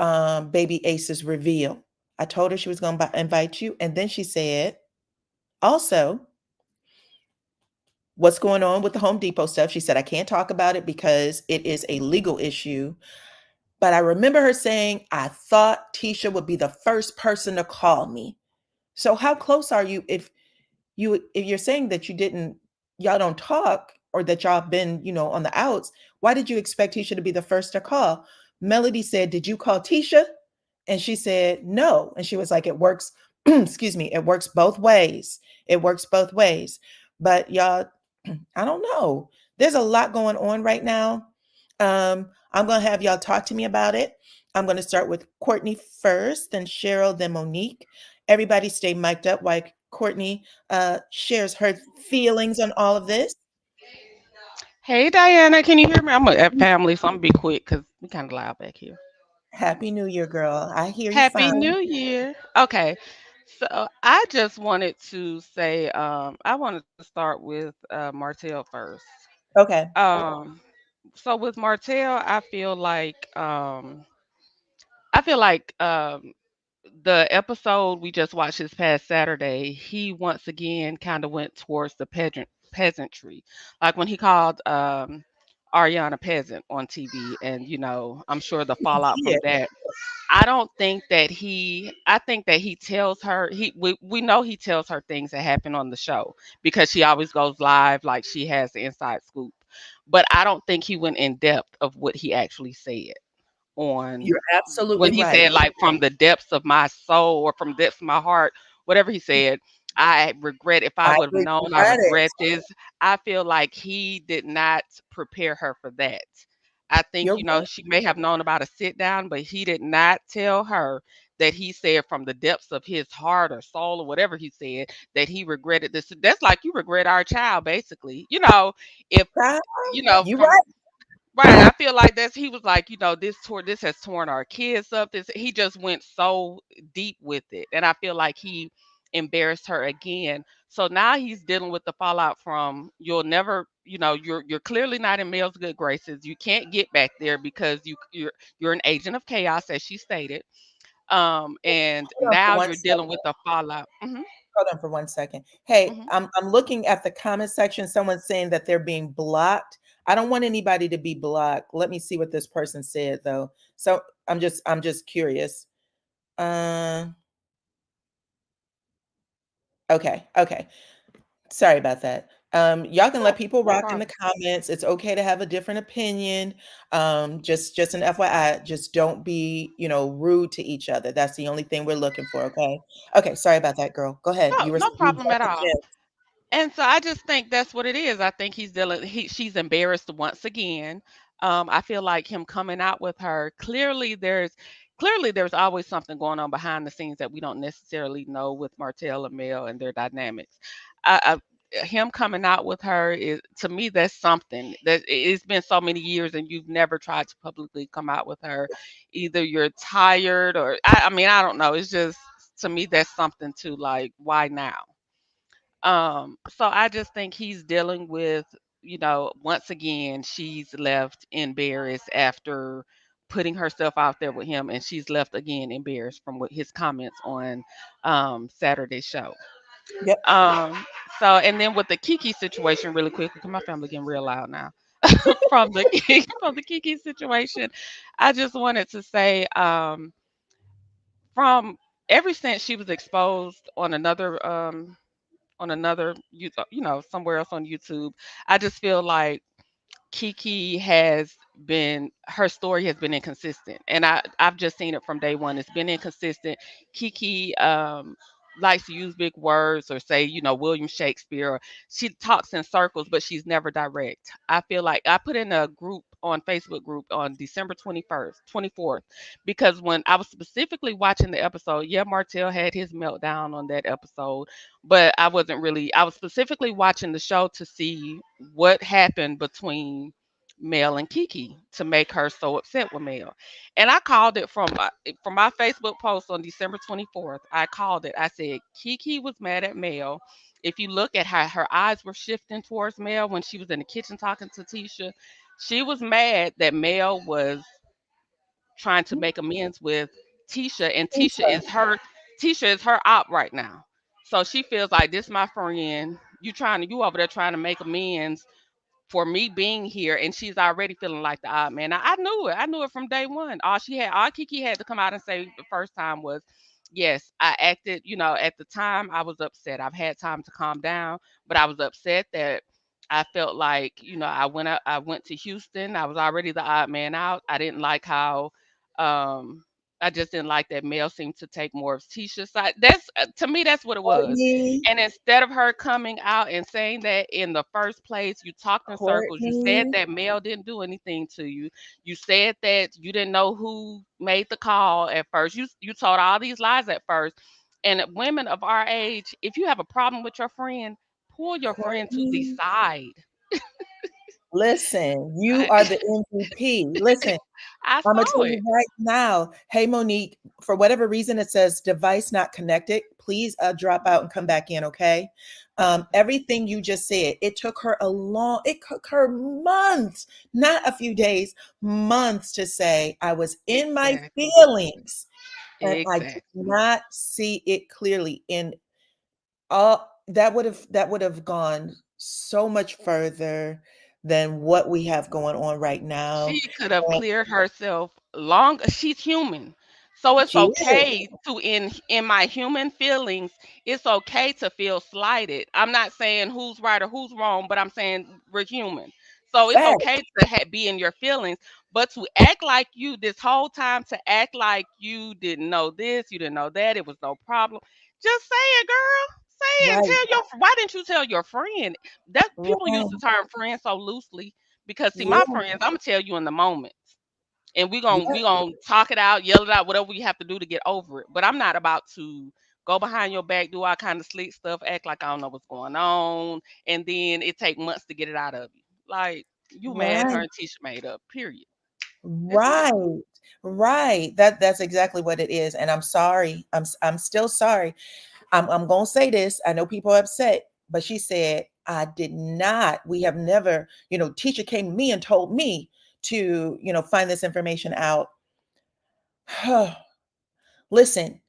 [SPEAKER 1] baby Ace's reveal. I told her she was going to invite you. And then she said, Also, what's going on with the Home Depot stuff? She said, I can't talk about it because it is a legal issue. But I remember her saying, I thought Tisha would be the first person to call me. So how close are you if you're saying that y'all don't talk or that y'all have been, on the outs, why did you expect Tisha to be the first to call? Melody said, did you call Tisha? And she said, no. And she was like, it works, excuse me, it works both ways. It works both ways. But y'all, I don't know. There's a lot going on right now. I'm going to have y'all talk to me about it. I'm going to start with Courtney first, then Cheryl, then Monique. Everybody stay mic'd up while Courtney shares her feelings on all of this.
[SPEAKER 2] Hey Diana, can you hear me? I'm at family, so I'm gonna be quick because we kind of loud back here.
[SPEAKER 1] Happy New Year, girl. I hear you
[SPEAKER 2] Happy
[SPEAKER 1] fine.
[SPEAKER 2] New Year. Okay, so I just wanted to say, I wanted to start with Martell first.
[SPEAKER 1] Okay.
[SPEAKER 2] Um, so with Martell, I feel like the episode we just watched this past Saturday, he once again kind of went towards the peasantry, like when he called Ariana peasant on TV, and I'm sure the fallout
[SPEAKER 1] Yeah,
[SPEAKER 2] from that. I don't think that I think that he tells her we know he tells her things that happen on the show because she always goes live like she has the inside scoop. But I don't think he went in depth of what he actually said on
[SPEAKER 1] you're
[SPEAKER 2] when
[SPEAKER 1] absolutely
[SPEAKER 2] he
[SPEAKER 1] right.
[SPEAKER 2] said like from the depths of my soul or from the depths of my heart, whatever he said. I regret if I
[SPEAKER 1] I
[SPEAKER 2] would have known, I
[SPEAKER 1] regret it.
[SPEAKER 2] regret this. I feel like he did not prepare her for that. I think,
[SPEAKER 1] You're right.
[SPEAKER 2] she may have known about a sit down, but he did not tell her that he said from the depths of his heart or soul or whatever he said that he regretted this. That's like you regret our child, basically. If
[SPEAKER 1] Child, you
[SPEAKER 2] from
[SPEAKER 1] right.
[SPEAKER 2] right, I feel like he was like, this has torn our kids up. This he just went so deep with it. And I feel like he embarrassed her again. So now he's dealing with the fallout from you'll never, you're clearly not in Mel's good graces. You can't get back there because you're an agent of chaos, as she stated. And
[SPEAKER 1] Hold on for
[SPEAKER 2] now
[SPEAKER 1] one
[SPEAKER 2] you're dealing
[SPEAKER 1] second.
[SPEAKER 2] with the fallout.
[SPEAKER 1] Hold on for one second. Hey,
[SPEAKER 2] Hmm.
[SPEAKER 1] I'm looking at the comment section. Someone's saying that they're being blocked. I don't want anybody to be blocked. Let me see what this person said though. So I'm just curious. Uh, okay, okay. Sorry about that. Y'all can
[SPEAKER 2] No,
[SPEAKER 1] let people
[SPEAKER 2] no
[SPEAKER 1] rock in the
[SPEAKER 2] problem.
[SPEAKER 1] comments. It's okay to have a different opinion. Just an FYI, just don't be, rude to each other. That's the only thing we're looking for, okay? Okay, sorry about that, girl. Go ahead.
[SPEAKER 2] No,
[SPEAKER 1] You were
[SPEAKER 2] no
[SPEAKER 1] you
[SPEAKER 2] problem at
[SPEAKER 1] jumped
[SPEAKER 2] all.
[SPEAKER 1] in.
[SPEAKER 2] And so I just think that's what it is. I think she's embarrassed once again. I feel like him coming out with her. Clearly there's always something going on behind the scenes that we don't necessarily know with Martell and Mel and their dynamics. Him coming out with her is to me that's something that it's been so many years and you've never tried to publicly come out with her. Either you're tired or I mean I don't know. It's just to me that's something to like why now? So I just think he's dealing with, once again, she's left embarrassed after putting herself out there with him, and she's left again embarrassed from what his comments on Saturday's show.
[SPEAKER 1] Yep.
[SPEAKER 2] Um, so and then with the Kiki situation, really quick, because my family getting real loud now. From the from the Kiki situation, I just wanted to say, from ever since she was exposed on another somewhere else on YouTube. I just feel like Kiki has been her story has been inconsistent, and I've just seen it from day one. It's been inconsistent. Kiki likes to use big words or say William Shakespeare. Or she talks in circles, but she's never direct. I feel like I put in a group on Facebook group on December 21st, 24th, because when I was specifically watching the episode, yeah, Martell had his meltdown on that episode, but I wasn't really. I was specifically watching the show to see what happened between Mel and Kiki to make her so upset with Mel. And I called it from my Facebook post on December 24th. I called it. I said Kiki was mad at Mel. If you look at how her eyes were shifting towards Mel when she was in the kitchen talking to Tisha, she was mad that Mel was trying to make amends with Tisha, and
[SPEAKER 1] Tisha.
[SPEAKER 2] Tisha is her op right now. So she feels like this my friend. You over there trying to make amends for me being here, and she's already feeling like the odd man. Now, I knew it. I knew it from day one. All Kiki had to come out and say the first time was, yes, I acted. At the time I was upset. I've had time to calm down, but I was upset that I felt like, I went to Houston. I was already the odd man out. I didn't like how, um, I just didn't like that Mel seemed to take more of Tisha's side. That's to me, that's what it was.
[SPEAKER 1] Courtney,
[SPEAKER 2] And instead of her coming out and saying that in the first place, you talked in circles. You said
[SPEAKER 1] Courtney,
[SPEAKER 2] that Mel didn't do anything to you. You said that you didn't know who made the call at first. You told all these lies at first. And women of our age, if you have a problem with your friend, pull your friend to the
[SPEAKER 1] Courtney.
[SPEAKER 2] side.
[SPEAKER 1] Listen, you
[SPEAKER 2] I,
[SPEAKER 1] are the MVP. Listen,
[SPEAKER 2] I
[SPEAKER 1] I'm gonna
[SPEAKER 2] saw
[SPEAKER 1] tell you
[SPEAKER 2] it.
[SPEAKER 1] right now. Hey, Monique, for whatever reason it says device not connected. Please drop out and come back in, okay? Everything you just said, it took her months, not a few days, months to say I was in my
[SPEAKER 2] Exactly.
[SPEAKER 1] feelings, and I did
[SPEAKER 2] Exactly.
[SPEAKER 1] not see it clearly. In all that would have gone so much further than what we have going on right now.
[SPEAKER 2] She could have
[SPEAKER 1] And
[SPEAKER 2] cleared herself long. She's human. So it's
[SPEAKER 1] she is
[SPEAKER 2] okay to in my human feelings, it's okay to feel slighted. I'm not saying who's right or who's wrong, but I'm saying we're human. So it's
[SPEAKER 1] fact,
[SPEAKER 2] okay to be in your feelings, but to act like you this whole time, to act like you didn't know this, you didn't know that, it was no problem. Just say it, girl. Say it and
[SPEAKER 1] right,
[SPEAKER 2] tell why didn't you tell your friend? That people use the
[SPEAKER 1] right,
[SPEAKER 2] term friend so loosely because see, my
[SPEAKER 1] yeah,
[SPEAKER 2] friends, I'm gonna tell you in the moment, and we gonna
[SPEAKER 1] yeah,
[SPEAKER 2] we gonna talk it out, yell it out, whatever we have to do to get over it. But I'm not about to go behind your back, do all kind of slick stuff, act like I don't know what's going on, and then it take months to get it out of you. Like you mad, her
[SPEAKER 1] right,
[SPEAKER 2] and Tisha made up. Period. That's it.
[SPEAKER 1] right, right. That's exactly what it is. And I'm sorry. I'm still sorry. I'm gonna say this. I know people are upset, but she said, I did not. We have never, teacher came to me and told me to, find this information out. Listen,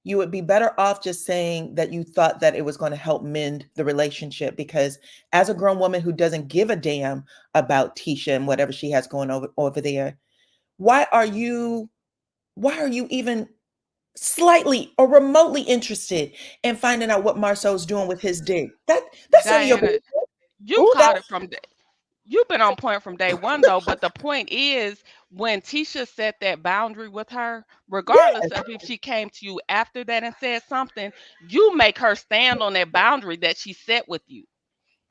[SPEAKER 1] you would be better off just saying that you thought that it was going to help mend the relationship, because as a grown woman who doesn't give a damn about Tisha and whatever she has going over there, why are you why are you even slightly or remotely interested in finding out what Marceau's doing with his dick? That's none of your
[SPEAKER 2] Diana,
[SPEAKER 1] business.
[SPEAKER 2] you
[SPEAKER 1] Ooh,
[SPEAKER 2] caught it from you've been on point from day one though, but the point is when Tisha set that boundary with her, regardless
[SPEAKER 1] yes,
[SPEAKER 2] of if she came to you after that and said something, you make her stand on that boundary that she set with you.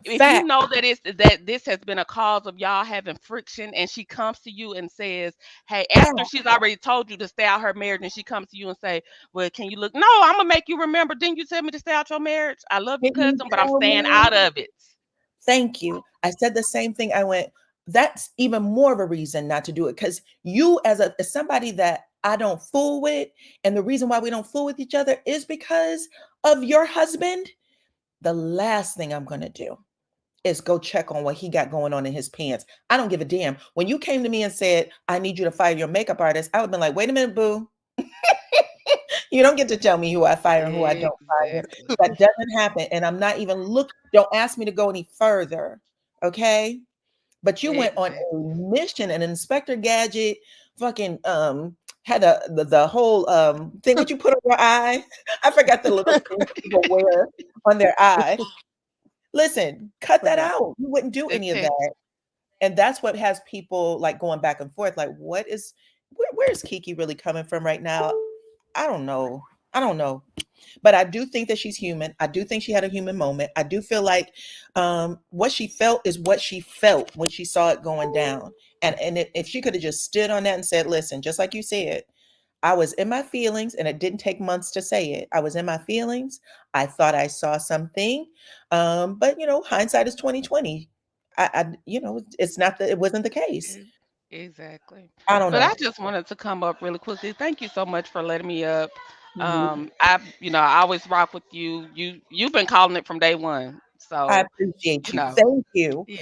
[SPEAKER 2] If you
[SPEAKER 1] fact.
[SPEAKER 2] know that this has been a cause of y'all having friction, and she comes to you and says, hey, after
[SPEAKER 1] Fact.
[SPEAKER 2] she's already told you to stay out her marriage, and she comes to you and say, well, can you look, no, I'm gonna make you remember, didn't you tell me to stay out your marriage? I love you,
[SPEAKER 1] Didn't you
[SPEAKER 2] cousin, but I'm
[SPEAKER 1] tell
[SPEAKER 2] staying
[SPEAKER 1] me?
[SPEAKER 2] out of it.
[SPEAKER 1] Thank you. I said the same thing. I went, that's even more of a reason not to do it. Because you, as somebody that I don't fool with, and the reason why we don't fool with each other is because of your husband. The last thing I'm going to do is go check on what he got going on in his pants. I don't give a damn. When you came to me and said, I need you to fire your makeup artist, I would have been like, wait a minute, boo. You don't get to tell me who I fire and who I don't fire.
[SPEAKER 2] Exactly.
[SPEAKER 1] That doesn't happen. And I'm not even don't ask me to go any further. Okay. But you went on a
[SPEAKER 2] Exactly.
[SPEAKER 1] mission, and Inspector Gadget fucking had the whole thing what you put on your eye. I forgot the little thing that people wear on their eye. Listen, cut that
[SPEAKER 2] Forgot
[SPEAKER 1] out. You wouldn't do
[SPEAKER 2] the
[SPEAKER 1] any of
[SPEAKER 2] text.
[SPEAKER 1] that. And that's what has people like going back and forth. Like, where's Kiki really coming from right now? I don't know. I don't know. But I do think that she's human. I do think she had a human moment. I do feel like what she felt is what she felt when she saw it going down. And if she could have just stood on that and said, listen, just like you said, I was in my feelings, and it didn't take months to say it. I was in my feelings. I thought I saw something. But hindsight is 2020. It's not that it wasn't the case.
[SPEAKER 2] E- Exactly.
[SPEAKER 1] I don't
[SPEAKER 2] But I
[SPEAKER 1] know.
[SPEAKER 2] just wanted to come up really quickly. Thank you so much for letting me up.
[SPEAKER 1] You
[SPEAKER 2] I always rock with you. You've been calling it from day one.
[SPEAKER 1] I
[SPEAKER 2] So,
[SPEAKER 1] appreciate
[SPEAKER 2] you
[SPEAKER 1] you.
[SPEAKER 2] know,
[SPEAKER 1] Thank you.
[SPEAKER 2] yeah,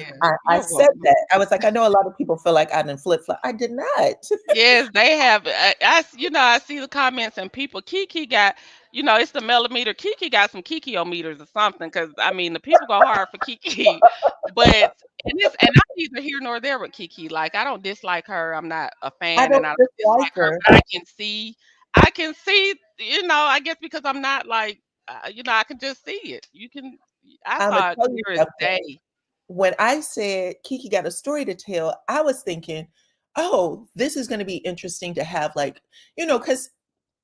[SPEAKER 1] I
[SPEAKER 2] you're
[SPEAKER 1] said
[SPEAKER 2] welcome.
[SPEAKER 1] that. I was like, I know a lot of people feel like I didn't flip flop. I did not.
[SPEAKER 2] Yes, they have. I see the comments and people. Kiki got, it's the millimeter. Kiki got some Kiki-o-meters or something. Because I mean, the people go hard for Kiki, but and I'm neither here nor there with Kiki. Like I don't dislike her. I'm not a
[SPEAKER 1] I
[SPEAKER 2] fan,
[SPEAKER 1] don't
[SPEAKER 2] and I don't
[SPEAKER 1] dislike
[SPEAKER 2] dislike her.
[SPEAKER 1] her.
[SPEAKER 2] But I can see. I guess because I'm not like, I can just see it. I
[SPEAKER 1] I'm gonna
[SPEAKER 2] saw it
[SPEAKER 1] tell you
[SPEAKER 2] clear as
[SPEAKER 1] something.
[SPEAKER 2] day.
[SPEAKER 1] When I said Kiki got a story to tell, I was thinking, oh, this is going to be interesting to have, like, because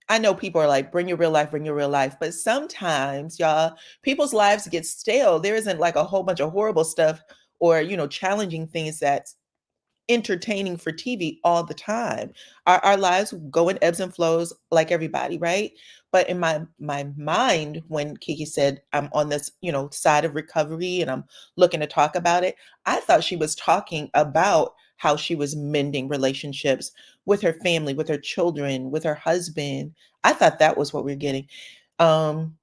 [SPEAKER 1] I know people are like, bring your real life. But sometimes, y'all, people's lives get stale. There isn't like a whole bunch of horrible stuff or, challenging things that's entertaining for TV all the time. Our lives go in ebbs and flows like everybody, right? But in my mind, when Kiki said I'm on this, side of recovery and I'm looking to talk about it, I thought she was talking about how she was mending relationships with her family, with her children, with her husband. I thought that was what we are getting. Um,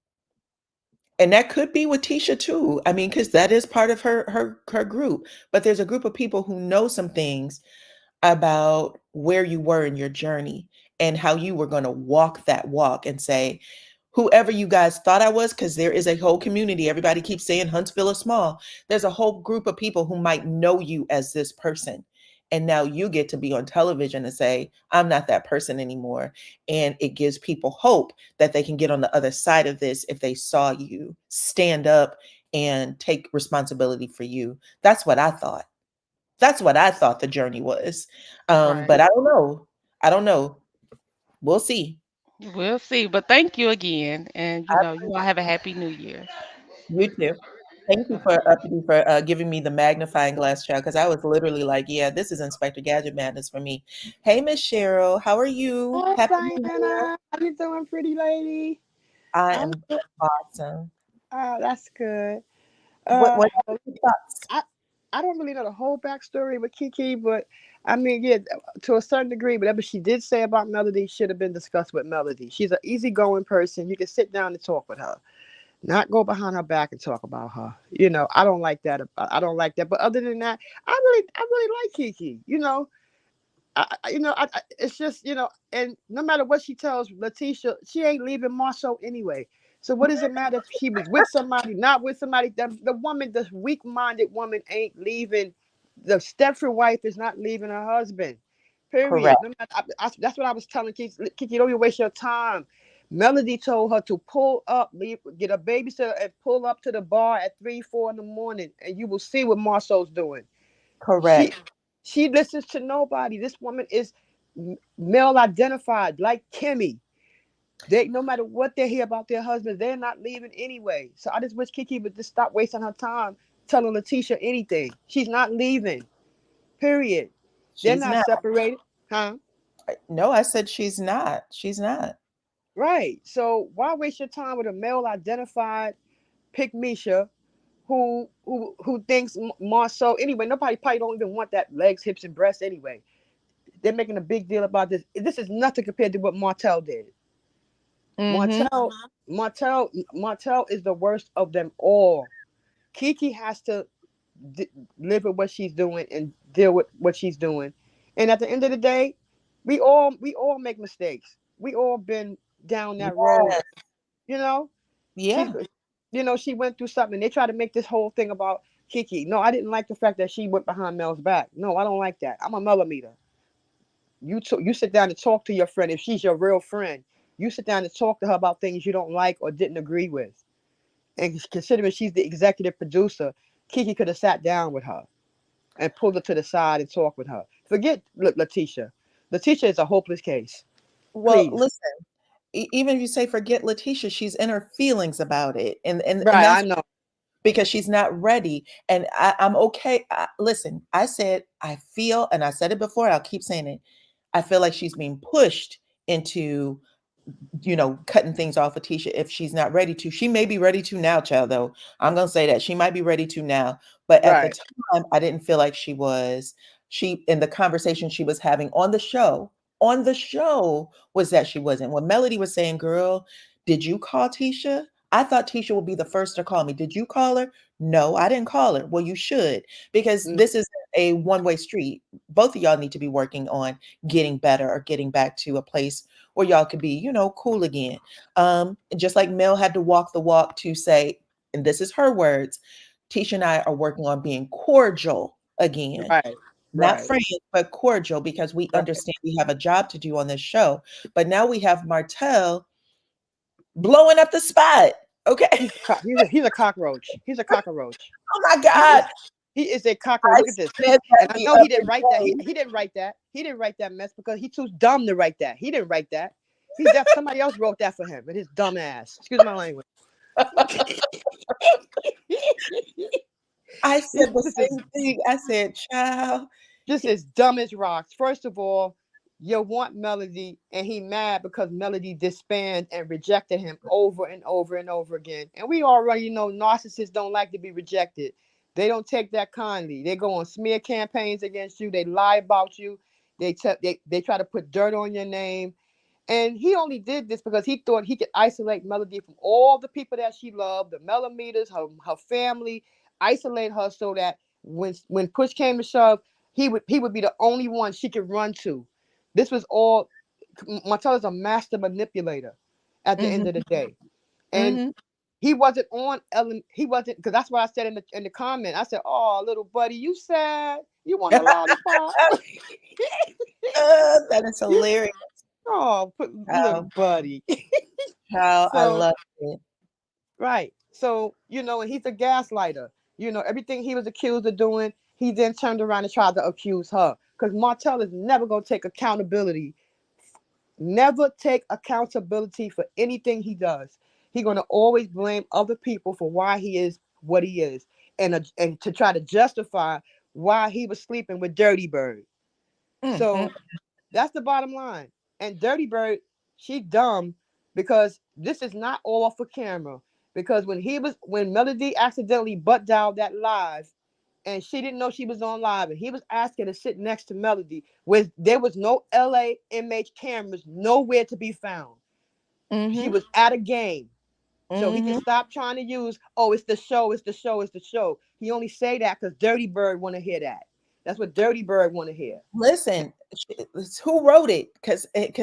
[SPEAKER 1] and that could be with Tisha too. I mean, because that is part of her group. But there's a group of people who know some things about where you were in your journey and how you were going to walk that walk and say, whoever you guys thought I was, because there is a whole community. Everybody keeps saying Huntsville is small. There's a whole group of people who might know you as this person. And now you get to be on television and say, I'm not that person anymore. And it gives people hope that they can get on the other side of this if they saw you stand up and take responsibility for you. That's what I thought. That's what I thought the journey was.
[SPEAKER 2] Right.
[SPEAKER 1] But I don't know. I don't know. We'll see.
[SPEAKER 2] We'll see. But thank you again, and
[SPEAKER 1] I
[SPEAKER 2] you all have a happy New Year.
[SPEAKER 1] You too. Thank you for giving me the magnifying glass, child, because I was literally like, yeah, this is Inspector Gadget madness for me. Hey, Miss Cheryl, how are you?
[SPEAKER 3] Hey,
[SPEAKER 1] Happy New Year.
[SPEAKER 3] Diana. How you doing, pretty lady?
[SPEAKER 1] I
[SPEAKER 3] I'm
[SPEAKER 1] am
[SPEAKER 3] good.
[SPEAKER 1] awesome.
[SPEAKER 3] Oh, that's good.
[SPEAKER 1] What
[SPEAKER 3] Uh,
[SPEAKER 1] what are your thoughts?
[SPEAKER 3] I I don't really know the whole backstory with Kiki, but I mean, yeah, to a certain degree, whatever she did say about Melody should have been discussed with Melody. She's an easygoing person. You can sit down and talk with her, not go behind her back and talk about her. I don't like that. I don't like that. But other than that, I really like Kiki. It's just and no matter what she tells Letitia, she ain't leaving Marceau anyway. So what does it matter if she was with somebody, not with somebody? The woman, the weak-minded woman, ain't leaving. The Stepford wife is not leaving her husband. Period.
[SPEAKER 1] Correct.
[SPEAKER 3] No matter, that's what I was telling Kiki. Kiki, don't even waste your time. Melody told her to pull up, leave, get a babysitter, and pull up to the bar at 3, 4 in the morning, and you will see what Marceau's doing. She
[SPEAKER 1] Correct.
[SPEAKER 3] she listens to nobody. This woman is male identified, like Kimmy. They no matter what they hear about their husbands, they're not leaving anyway. So I just wish Kiki would just stop wasting her time telling Letitia anything. She's not leaving. Period. They're
[SPEAKER 1] She's
[SPEAKER 3] not
[SPEAKER 1] not.
[SPEAKER 3] separated, huh?
[SPEAKER 1] No, I said she's not. She's not.
[SPEAKER 3] Right. So why waste your time with a male identified pick Misha who thinks Marceau anyway? Nobody probably don't even want that legs, hips, and breasts anyway. They're making a big deal about this. This is nothing compared to what Martell did.
[SPEAKER 1] Mm-hmm.
[SPEAKER 3] Martell is the worst of them all. Kiki has to live with what she's doing and deal with what she's doing. And at the end of the day, we all make mistakes. We all been down that road.
[SPEAKER 1] Yeah.
[SPEAKER 3] You know, she
[SPEAKER 1] Yeah.
[SPEAKER 3] she went through something. They try to make this whole thing about Kiki. No, I didn't like the fact that she went behind Mel's back. No, I don't like that. I'm a millimeter. You sit down and talk to your friend if she's your real friend. You sit down and talk to her about things you don't like or didn't agree with. And considering she's the executive producer, Kiki could have sat down with her and pulled her to the side and talked with her. Forget Letitia. Letitia is a hopeless case.
[SPEAKER 1] Well,
[SPEAKER 3] Please.
[SPEAKER 1] listen, even if you say forget Letitia, she's in her feelings about it. And
[SPEAKER 3] Right, I
[SPEAKER 1] that's
[SPEAKER 3] know.
[SPEAKER 1] because she's not ready. And I'm okay. Listen, I said, I feel, and I said it before, I'll keep saying it. I feel like she's being pushed into, cutting things off with Tisha if she's not ready to. She may be ready to now, child, though. I'm going to say that. She might be ready to now. But at the
[SPEAKER 3] Right.
[SPEAKER 1] time, I didn't feel like she was. She, in the conversation she was having on the show was that she wasn't. When Melody was saying, girl, did you call Tisha? I thought Tisha would be the first to call me. Did you call her? No, I didn't call her. Well, you should, because
[SPEAKER 3] Mm,
[SPEAKER 1] this is a one-way street. Both of y'all need to be working on getting better or getting back to a place where y'all could be, cool again. Just like Mel had to walk the walk to say, and this is her words, Tisha and I are working on being cordial again.
[SPEAKER 3] right,
[SPEAKER 1] Not
[SPEAKER 3] right,
[SPEAKER 1] friends, but cordial, because we
[SPEAKER 3] right.
[SPEAKER 1] understand we have a job to do on this show. But now we have Martell blowing up the spot. Okay.
[SPEAKER 3] He's a cockroach. He's a cockroach.
[SPEAKER 1] Oh my
[SPEAKER 3] He is
[SPEAKER 1] God.
[SPEAKER 3] he is a cockroach.
[SPEAKER 1] I
[SPEAKER 3] Look at this.
[SPEAKER 1] said
[SPEAKER 3] And
[SPEAKER 1] that
[SPEAKER 3] I
[SPEAKER 1] the
[SPEAKER 3] know he didn't
[SPEAKER 1] other
[SPEAKER 3] write that.
[SPEAKER 1] day.
[SPEAKER 3] He didn't write that. He didn't write that mess because he's too dumb to write that. He didn't write that. He's deaf. Somebody else wrote that for him with his dumb ass. Excuse my language.
[SPEAKER 1] I said the
[SPEAKER 3] This is
[SPEAKER 1] same thing. I said, child.
[SPEAKER 3] this is dumb as rocks. First of all, you want Melody, and he mad because Melody disbanded and rejected him over and over and over again. And we already know narcissists don't like to be rejected. They don't take that kindly. They go on smear campaigns against you. They lie about you. They try to put dirt on your name. And he only did this because he thought he could isolate Melody from all the people that she loved, the millimeters, her family, isolate her so that when push came to shove, he would be the only one she could run to. This was all. Martell is a master manipulator at the
[SPEAKER 1] Mm-hmm,
[SPEAKER 3] end of the day. And
[SPEAKER 1] mm-hmm.
[SPEAKER 3] he wasn't on Ellen. He wasn't, because that's what I said in the comment. I said, "Oh, little buddy, you sad? You want a lollipop?"
[SPEAKER 1] That is hilarious.
[SPEAKER 3] Oh, little
[SPEAKER 1] How,
[SPEAKER 3] buddy.
[SPEAKER 1] how I
[SPEAKER 3] So
[SPEAKER 1] love it.
[SPEAKER 3] right. So, and he's a gaslighter. Everything he was accused of doing, he then turned around and tried to accuse her. Because Martell is never going to take accountability. Never take accountability for anything he does. He's going to always blame other people for why he is what he is. And to try to justify why he was sleeping with Dirty Bird.
[SPEAKER 1] Mm-hmm.
[SPEAKER 3] So that's the bottom line. And Dirty Bird, she dumb because this is not all for camera. Because when Melody accidentally butt dialed that live, and she didn't know she was on live, and he was asking to sit next to Melody, where there was no LAMH cameras nowhere to be found. She
[SPEAKER 1] Mm-hmm.
[SPEAKER 3] was at a game. So he can
[SPEAKER 1] Mm-hmm.
[SPEAKER 3] stop trying to use, oh, it's the show, it's the show, it's the show. He only say that because Dirty Bird want to hear that. That's what Dirty Bird want to hear.
[SPEAKER 1] Listen, who wrote it? Because it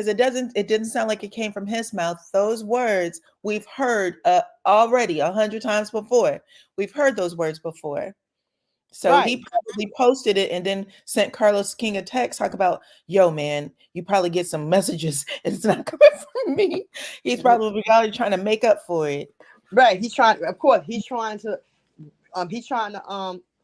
[SPEAKER 1] didn't sound like it came from his mouth. Those words we've heard already 100 times before. We've heard those words before. So he
[SPEAKER 3] Right.
[SPEAKER 1] probably posted it and then sent Carlos King a text, talk about, yo, man, you probably get some messages and it's not coming from me. He's probably trying to make up for it.
[SPEAKER 3] Right. He's trying to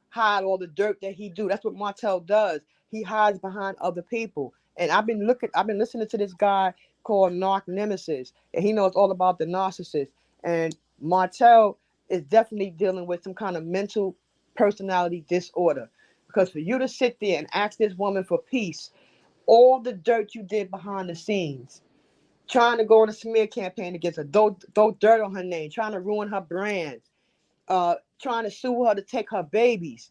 [SPEAKER 3] hide all the dirt that he do. That's what Martell does. He hides behind other people. And I've been listening to this guy called Narc Nemesis, and he knows all about the narcissist. And Martell is definitely dealing with some kind of mental personality disorder. Because for you to sit there and ask this woman for peace, all the dirt you did behind the scenes, trying to go on a smear campaign against her, throw dirt on her name, trying to ruin her brand, trying to sue her to take her babies,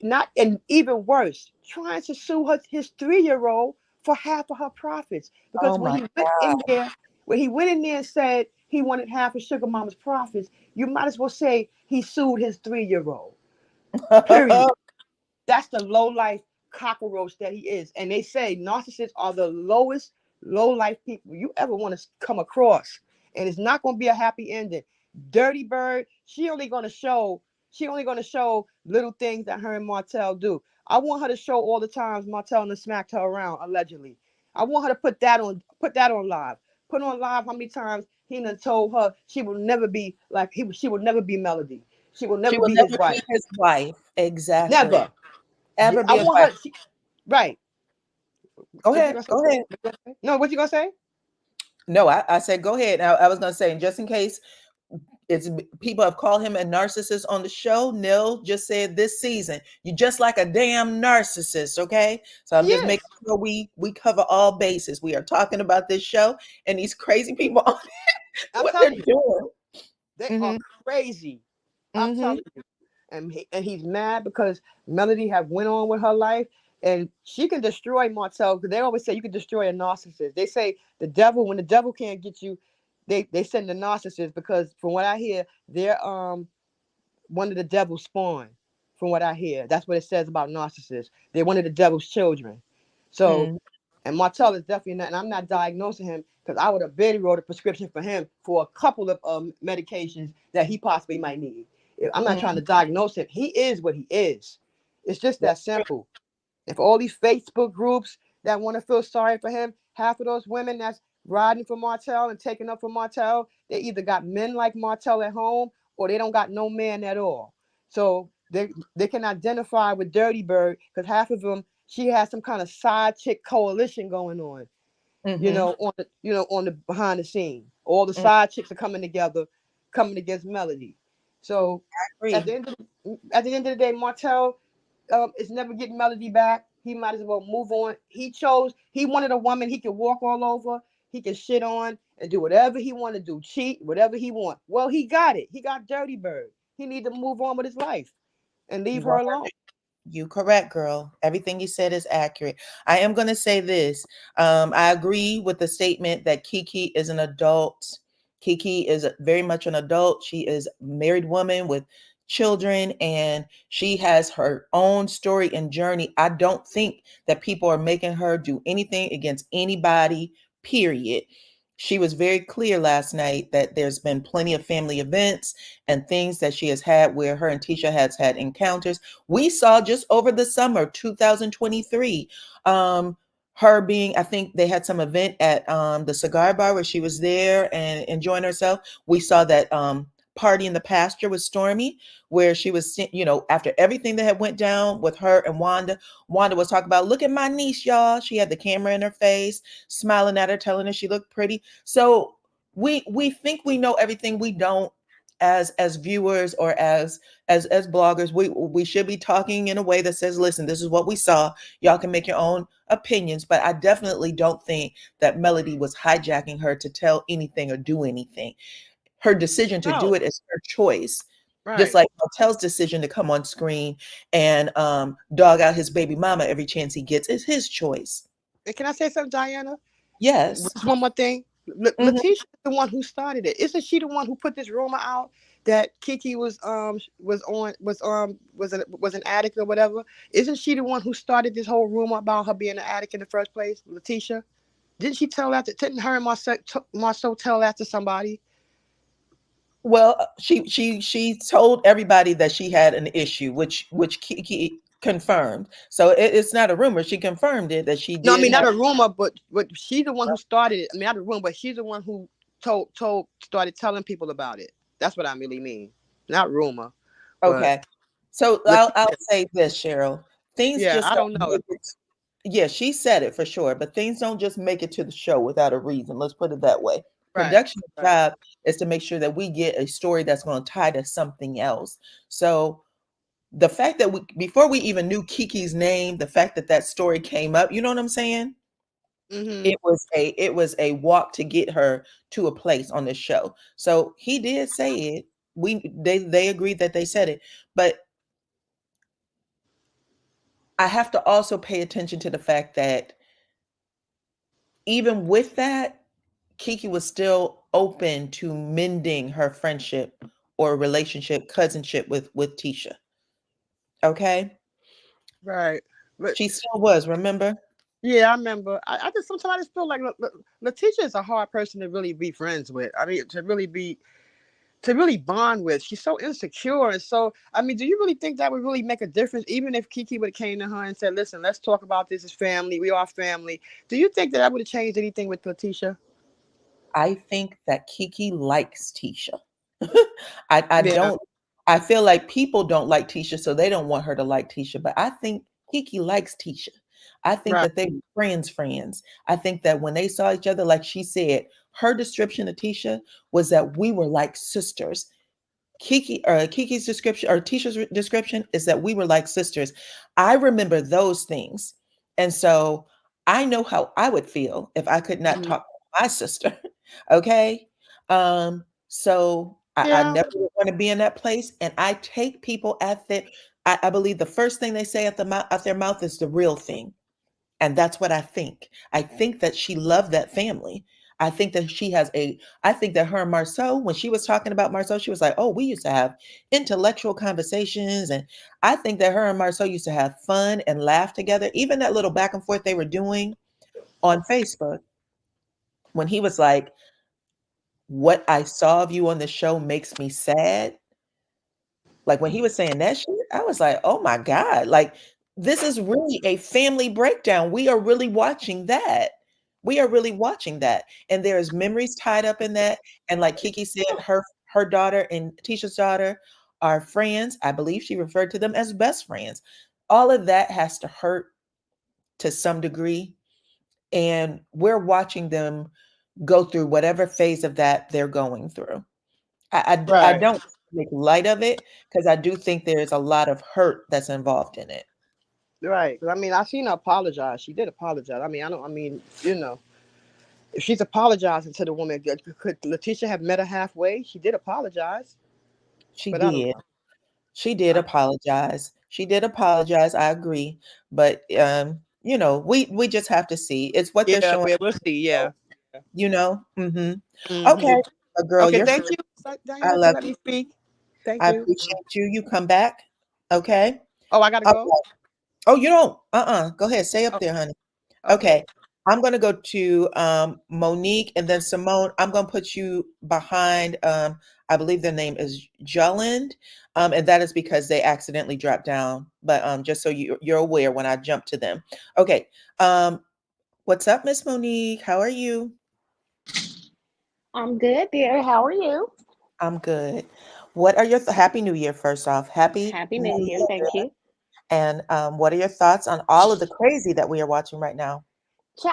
[SPEAKER 3] not, and even worse, trying to sue his 3-year-old for half of her profits. Because
[SPEAKER 1] Oh
[SPEAKER 3] when
[SPEAKER 1] my
[SPEAKER 3] he went in there, and said he wanted half of Sugar Mama's profits, you might as well say he sued his 3-year-old. Period.
[SPEAKER 1] God.
[SPEAKER 3] That's the low life cockroach that he is. And they say narcissists are the lowest low life people you ever want to come across. And it's not going to be a happy ending. Dirty Bird, she only going to show little things that her and Martell do. I want her to show all the times Martell and smacked her around allegedly. I want her to put that on live. Put on live how many times he done told her she will never be like she will never be Melody. She will
[SPEAKER 1] She
[SPEAKER 3] never
[SPEAKER 1] will
[SPEAKER 3] be his
[SPEAKER 1] never be
[SPEAKER 3] wife.
[SPEAKER 1] his wife. Exactly.
[SPEAKER 3] Never.
[SPEAKER 1] Ever
[SPEAKER 3] I
[SPEAKER 1] be his
[SPEAKER 3] want
[SPEAKER 1] wife.
[SPEAKER 3] her. Right.
[SPEAKER 1] Go
[SPEAKER 3] What you
[SPEAKER 1] ahead.
[SPEAKER 3] gonna say?
[SPEAKER 1] Go ahead.
[SPEAKER 3] No, what you gonna say?
[SPEAKER 1] No, I said go ahead. I was going to say, just in case it's people have called him a narcissist on the show. Nil just said this season, you just like a damn narcissist. Okay, so I'm just
[SPEAKER 3] Yes.
[SPEAKER 1] making sure we cover all bases. We are talking about this show and these crazy people on
[SPEAKER 3] I'm
[SPEAKER 1] what they're
[SPEAKER 3] telling you,
[SPEAKER 1] doing.
[SPEAKER 3] they are
[SPEAKER 1] Mm-hmm.
[SPEAKER 3] crazy. I'm
[SPEAKER 1] Mm-hmm.
[SPEAKER 3] telling you. And he's mad because Melody have went on with her life, and she can destroy Martell. Because they always say you can destroy a narcissist. They say when the devil can't get you, they send the narcissists because from what I hear, they're one of the devil's spawn. From what I hear, that's what it says about narcissists. They're one of the devil's children. So,
[SPEAKER 1] Mm,
[SPEAKER 3] and Martell is definitely not. And I'm not diagnosing him because I would have barely wrote a prescription for him for a couple of medications that he possibly might need. I'm not trying to
[SPEAKER 1] mm.
[SPEAKER 3] diagnose him. He is what he is. It's just that
[SPEAKER 1] That's true.
[SPEAKER 3] simple. And for all these Facebook groups that want to feel sorry for him, half of those women that's riding for Martell and taking up for Martell, they either got men like Martell at home or they don't got no man at all. So they can identify with Dirty Bird because half of them she has some kind of side chick coalition going on.
[SPEAKER 1] Mm-hmm.
[SPEAKER 3] On the behind the scene. All the
[SPEAKER 1] Mm,
[SPEAKER 3] side chicks are coming together, coming against Melody. So at
[SPEAKER 1] agree.
[SPEAKER 3] the end of the day, Martell is never getting Melody back. He might as well move on. He wanted a woman he could walk all over, he could shit on and do whatever he want to do, cheat, whatever he want. Well, he got it. He got Dirty Bird. He need to move on with his life and leave
[SPEAKER 1] You
[SPEAKER 3] her alone.
[SPEAKER 1] You correct, girl. Everything you said is accurate. I am going to say this. I agree with the statement that Kiki is an adult. Kiki is very much an adult. She is a married woman with children and she has her own story and journey. I don't think that people are making her do anything against anybody, period. She was very clear last night that there's been plenty of family events and things that she has had where her and Tisha has had encounters. We saw just over the summer 2023 her being, I think they had some event at the cigar bar where she was there and enjoying herself. We saw that party in the pasture with Stormy where she was, after everything that had went down with her and Wanda was talking about, look at my niece, y'all. She had the camera in her face, smiling at her, telling her she looked pretty. So we think we know everything. We don't. As viewers or as bloggers, we should be talking in a way that says, listen, this is what we saw. Y'all can make your own opinions, but I definitely don't think that Melody was hijacking her to tell anything or do anything. Her decision to do
[SPEAKER 3] No,
[SPEAKER 1] it is her choice. Just
[SPEAKER 3] right.
[SPEAKER 1] like Martell's decision to come on screen and dog out his baby mama every chance he gets is his choice.
[SPEAKER 3] And can I say something, Diana?
[SPEAKER 1] Yes.
[SPEAKER 3] Just one more thing.
[SPEAKER 1] Mhm.
[SPEAKER 3] Letitia is the one who started it. Isn't she the one who put this rumor out that Kiki was an addict or whatever? Isn't she the one who started this whole rumor about her being an addict in the first place, Letitia? Didn't she tell that? Didn't her and Marceau tell that to somebody?
[SPEAKER 1] Well, she told everybody that she had an issue, which Kiki confirmed. So it's not a rumor. She confirmed it that she
[SPEAKER 3] No, I
[SPEAKER 1] did
[SPEAKER 3] mean not
[SPEAKER 1] have.
[SPEAKER 3] a rumor, but she's the one who started it. I mean not a rumor, but she's the one who started telling people about it. That's what I really mean. Not rumor, but
[SPEAKER 1] Okay. So I'll
[SPEAKER 3] Letitia.
[SPEAKER 1] say this, Cheryl. Things
[SPEAKER 3] Yeah,
[SPEAKER 1] just
[SPEAKER 3] I
[SPEAKER 1] don't
[SPEAKER 3] don't know.
[SPEAKER 1] make it. Yeah, she said it for sure, but things don't just make it to the show without a reason. Let's put it that way.
[SPEAKER 3] Right,
[SPEAKER 1] Production's
[SPEAKER 3] right.
[SPEAKER 1] job is to make sure that we get a story that's going to tie to something else. So the fact that before we even knew Kiki's name, the fact that that story came up, you know what I'm saying?
[SPEAKER 3] Mm-hmm.
[SPEAKER 1] It was a walk to get her to a place on this show. So he did say it. They agreed that they said it, but I have to also pay attention to the fact that even with that, Kiki was still open to mending her friendship or relationship, cousinship with Tisha. Okay,
[SPEAKER 3] Right. But
[SPEAKER 1] she still was. Remember?
[SPEAKER 3] yeah, I remember. I just sometimes I just feel like Letitia is a hard person to really be friends with. I mean, to really bond with. She's so insecure, and so I mean, do you really think that would really make a difference? Even if Kiki would have came to her and said, "Listen, let's talk about this as family. We are family." Do you think that would have changed anything with Letitia?
[SPEAKER 1] I think that Kiki likes Tisha. I
[SPEAKER 3] Yeah.
[SPEAKER 1] don't. I feel like people don't like Tisha, so they don't want her to like Tisha. But I think Kiki likes Tisha. I think
[SPEAKER 3] Right.
[SPEAKER 1] that they were friends. I think that when they saw each other, like she said, her description of Tisha was that we were like sisters. Kiki's description or Tisha's description is that we were like sisters. I remember those things. And so I know how I would feel if I could not
[SPEAKER 3] Mhm.
[SPEAKER 1] talk to my sister. Okay. So I
[SPEAKER 3] Yeah.
[SPEAKER 1] never want to be in that place. And I take people at their, I believe the first thing they say out their mouth is the real thing. And that's what I think. I think that she loved that family. I think that I think that her and Marceau, when she was talking about Marceau, she was like, oh, we used to have intellectual conversations. And I think that her and Marceau used to have fun and laugh together. Even that little back and forth they were doing on Facebook, when he was like, what I saw of you on the show makes me sad. Like when he was saying that shit, I was like, oh my God, like this is really a family breakdown. We are really watching that. We are really watching that. And there's memories tied up in that. And like Kiki said, her daughter and Tisha's daughter are friends. I believe she referred to them as best friends. All of that has to hurt to some degree. And we're watching them go through whatever phase of that they're going through. I
[SPEAKER 3] Right.
[SPEAKER 1] don't make light of it because I do think there's a lot of hurt that's involved in it.
[SPEAKER 3] Right. 'Cause I mean, I seen her apologize. She did apologize. I mean, if she's apologizing to the woman, could Letitia have met her halfway? She did apologize,
[SPEAKER 1] She
[SPEAKER 3] but I don't
[SPEAKER 1] did. She did
[SPEAKER 3] know.
[SPEAKER 1] apologize. She did apologize. I agree. But we just have to see. It's what they're
[SPEAKER 3] Yeah,
[SPEAKER 1] showing.
[SPEAKER 3] we'll see. Yeah.
[SPEAKER 1] Okay,
[SPEAKER 3] Hmm.
[SPEAKER 1] girl,
[SPEAKER 3] Okay.
[SPEAKER 1] you're
[SPEAKER 3] Thank
[SPEAKER 1] free.
[SPEAKER 3] you,
[SPEAKER 1] I
[SPEAKER 3] Diana, for
[SPEAKER 1] love
[SPEAKER 3] letting
[SPEAKER 1] you.
[SPEAKER 3] me speak. Thank
[SPEAKER 1] I
[SPEAKER 3] you.
[SPEAKER 1] appreciate you. You come back. Okay.
[SPEAKER 3] Oh, I gotta
[SPEAKER 1] All
[SPEAKER 3] go.
[SPEAKER 1] right. Oh, you don't. Go ahead. Stay up
[SPEAKER 3] Oh,
[SPEAKER 1] there, honey.
[SPEAKER 3] okay.
[SPEAKER 1] Okay. I'm going to go to Monique and then Simone. I'm going to put you behind, I believe their name is Jelland. And that is because they accidentally dropped down. But just so you're aware when I jump to them. Okay. What's up, Miss Monique? How are you?
[SPEAKER 4] I'm good, dear. How are you?
[SPEAKER 1] I'm good. What are your Happy New Year, first off? Happy
[SPEAKER 4] Happy
[SPEAKER 1] New
[SPEAKER 4] New Year.
[SPEAKER 1] Year.
[SPEAKER 4] Thank you.
[SPEAKER 1] And what are your thoughts on all of the crazy that we are watching right now?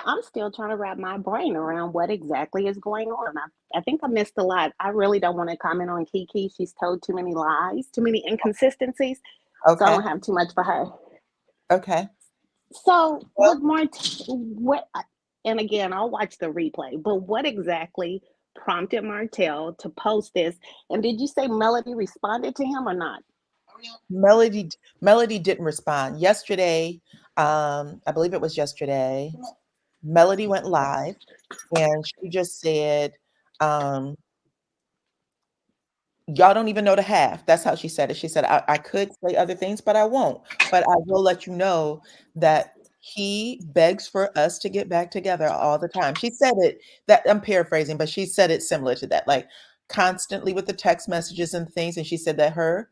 [SPEAKER 4] I'm still trying to wrap my brain around what exactly is going on. I think I missed a lot. I really don't want to comment on Kiki. She's told too many lies, too many inconsistencies. So I
[SPEAKER 1] Okay.
[SPEAKER 4] don't have too much for her.
[SPEAKER 1] Okay.
[SPEAKER 4] So
[SPEAKER 1] Well,
[SPEAKER 4] with what? And again, I'll watch the replay. But what exactly prompted Martell to post this? And did you say Melody responded to him or not?
[SPEAKER 1] Melody Melody didn't respond. Yesterday, I believe it was yesterday, Melody went live and she just said, um, y'all don't even know the half. That's how she said it. She said, I could say other things, but I won't. But I will let you know that he begs for us to get back together all the time. She said it, that I'm paraphrasing, but she said it similar to that, like constantly with the text messages and things. And she said that her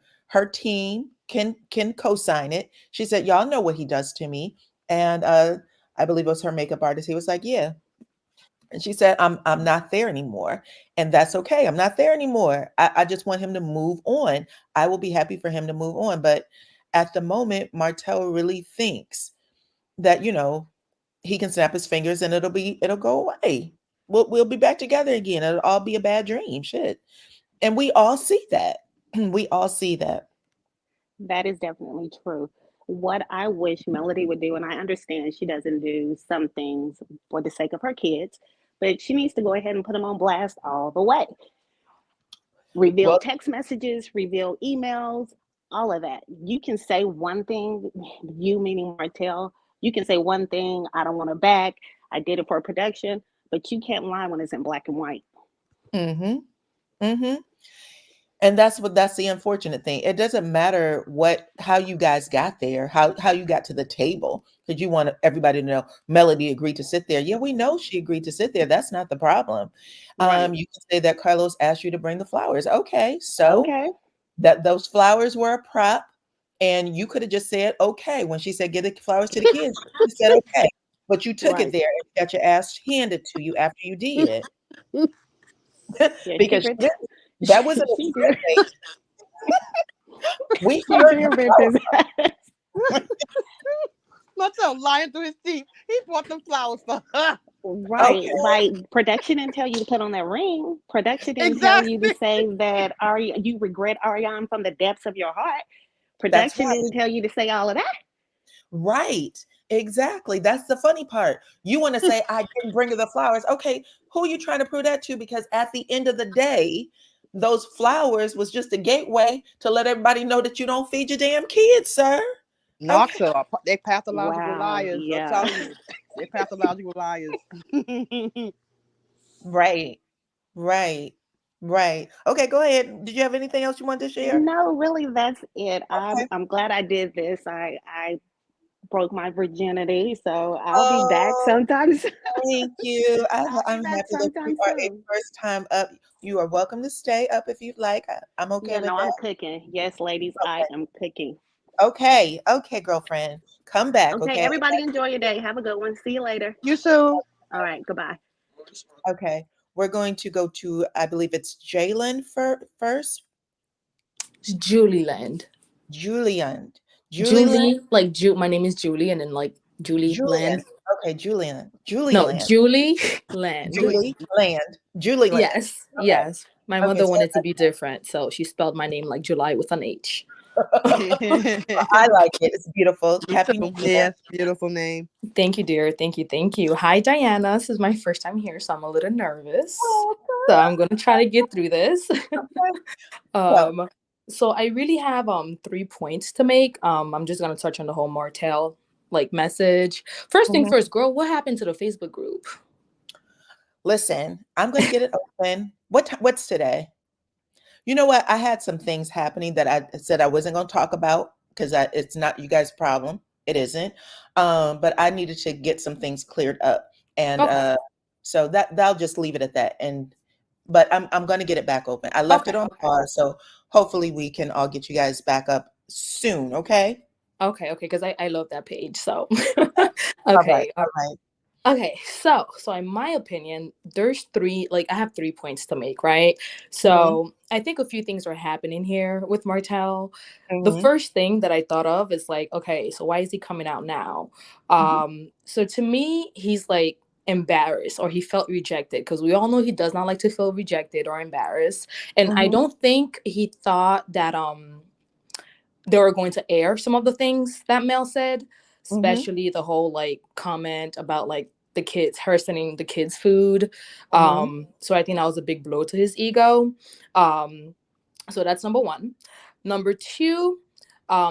[SPEAKER 1] team can co-sign it. She said, y'all know what he does to me. And I believe it was her makeup artist. He was like, yeah. And she said, I'm not there anymore. And that's okay. I'm not there anymore. I just want him to move on. I will be happy for him to move on. But at the moment, Martell really thinks that, he can snap his fingers and it'll go away. We'll be back together again. It'll all be a bad dream. Shit. And we all see that. We all see that.
[SPEAKER 4] That is definitely true. What I wish Melody would do, and I understand she doesn't do some things for the sake of her kids, but she needs to go ahead and put them on blast all the way. Reveal
[SPEAKER 1] Well,
[SPEAKER 4] text messages, reveal emails, all of that. You can say one thing, you meaning Martell, you can say one thing, I don't want to back, I did it for production, but you can't lie when it's in black and white.
[SPEAKER 1] mm-hmm. Mm-hmm. And that's the unfortunate thing. It doesn't matter how you guys got there, how you got to the table, because you want everybody to know Melody agreed to sit there. Yeah, we know she agreed to sit there. That's not the problem.
[SPEAKER 4] Right.
[SPEAKER 1] You can say that Carlos asked you to bring the flowers. Okay, so
[SPEAKER 4] Okay.
[SPEAKER 1] that those flowers were a prop, and you could have just said okay when she said give the flowers to the kids. You said okay, but you took it
[SPEAKER 4] Right.
[SPEAKER 1] there and got your ass handed to you after you did
[SPEAKER 4] Yeah, she
[SPEAKER 1] because she
[SPEAKER 4] been
[SPEAKER 1] didn't. That wasn't a
[SPEAKER 4] she
[SPEAKER 1] script
[SPEAKER 4] did
[SPEAKER 1] thing. We
[SPEAKER 4] she
[SPEAKER 1] heard
[SPEAKER 4] did rip his ass.
[SPEAKER 3] Marcel lying through his teeth. He bought them flowers for her.
[SPEAKER 4] Right.
[SPEAKER 1] okay.
[SPEAKER 4] Like production didn't tell you to put on that ring. Production didn't tell you to
[SPEAKER 3] Exactly.
[SPEAKER 4] say that you regret Ariane from the depths of your heart.
[SPEAKER 1] That's
[SPEAKER 4] Production
[SPEAKER 1] right.
[SPEAKER 4] didn't tell you to say all of that.
[SPEAKER 1] Right. Exactly. That's the funny part. You want to say, I didn't bring her the flowers. Okay. Who are you trying to prove that to? Because at the end of the day, those flowers was just a gateway to let everybody know that you don't feed your damn kids, sir. Okay.
[SPEAKER 3] Knoxa, they pathological
[SPEAKER 4] Wow.
[SPEAKER 3] liars. I'm
[SPEAKER 4] Yeah.
[SPEAKER 3] telling you, they pathological liars.
[SPEAKER 1] Right. Right. Right. Okay, go ahead. Did you have anything else you wanted to share?
[SPEAKER 4] No, really, that's it.
[SPEAKER 1] Okay.
[SPEAKER 4] I'm glad I did this. I broke my virginity, so I'll be back
[SPEAKER 1] Oh,
[SPEAKER 4] sometimes.
[SPEAKER 1] thank you.
[SPEAKER 4] I'll be
[SPEAKER 1] I'm
[SPEAKER 4] back
[SPEAKER 1] happy that you
[SPEAKER 4] sometime
[SPEAKER 1] are a
[SPEAKER 4] soon.
[SPEAKER 1] first time up. You are welcome to stay up if you'd like. I'm okay
[SPEAKER 4] Yeah,
[SPEAKER 1] with
[SPEAKER 4] no, I'm
[SPEAKER 1] that.
[SPEAKER 4] cooking. Yes, ladies, I
[SPEAKER 1] Okay.
[SPEAKER 4] am cooking.
[SPEAKER 1] Okay. Okay, girlfriend. Come back,
[SPEAKER 4] Okay,
[SPEAKER 1] okay?
[SPEAKER 4] everybody enjoy your day. Have a good one. See you later.
[SPEAKER 3] You too.
[SPEAKER 4] All right, goodbye.
[SPEAKER 1] Okay. We're going to go to, I believe it's Jalen first.
[SPEAKER 5] Julie Land.
[SPEAKER 1] Julian. Julian.
[SPEAKER 5] Julie, like my name is Julie, and then like Julie
[SPEAKER 1] Julian.
[SPEAKER 5] Land.
[SPEAKER 1] Okay, Julian. Julie
[SPEAKER 5] No,
[SPEAKER 1] Land.
[SPEAKER 5] Julie Land.
[SPEAKER 3] Julie.
[SPEAKER 1] Julie Land. Julie Land.
[SPEAKER 5] Yes, yes. My
[SPEAKER 1] Okay,
[SPEAKER 5] mother
[SPEAKER 1] so
[SPEAKER 5] wanted to be different, so she spelled my name like July with an H.
[SPEAKER 1] I like it. It's beautiful.
[SPEAKER 3] Me
[SPEAKER 1] Happy New
[SPEAKER 3] too.
[SPEAKER 1] Year.
[SPEAKER 3] Yes, beautiful name.
[SPEAKER 5] Thank you, dear. Thank you. Thank you. Hi, Diana. This is my first time here, so I'm a little nervous.
[SPEAKER 1] Oh,
[SPEAKER 5] So I'm gonna try to get through this.
[SPEAKER 1] okay. So,
[SPEAKER 5] um, so I really have 3 points to make. I'm just gonna touch on the whole Martell like message. First thing
[SPEAKER 1] mhm.
[SPEAKER 5] first, girl, what happened to the Facebook group?
[SPEAKER 1] Listen, I'm going to get it open. What's today? You know what? I had some things happening that I said I wasn't going to talk about because it's not you guys' problem. It isn't. But I needed to get some things cleared up, and
[SPEAKER 5] Okay.
[SPEAKER 1] so that'll just leave it at that. But I'm going to get it back open. I left
[SPEAKER 5] Okay.
[SPEAKER 1] it on
[SPEAKER 5] Okay.
[SPEAKER 1] pause, so hopefully we can all get you guys back up soon. Okay.
[SPEAKER 5] Okay. Okay. Because I love that page. So
[SPEAKER 1] All right.
[SPEAKER 5] okay.
[SPEAKER 1] All right.
[SPEAKER 5] Okay, so in my opinion, there's I have 3 points to make, right?
[SPEAKER 1] Mhm.
[SPEAKER 5] So I think a few things are happening here with Martell. The
[SPEAKER 1] Mhm.
[SPEAKER 5] first thing that I thought of is like, okay, so why is he coming out now?
[SPEAKER 1] Mhm.
[SPEAKER 5] So to me, he's like embarrassed or he felt rejected because we all know he does not like to feel rejected or embarrassed. And I
[SPEAKER 1] Mhm.
[SPEAKER 5] don't think he thought that they were going to air some of the things that Mel said,
[SPEAKER 1] Mhm.
[SPEAKER 5] especially the whole like comment about like the kids, her sending the kids food.
[SPEAKER 1] Mhm.
[SPEAKER 5] So I think that was a big blow to his ego. Um, so that's number one. Number two,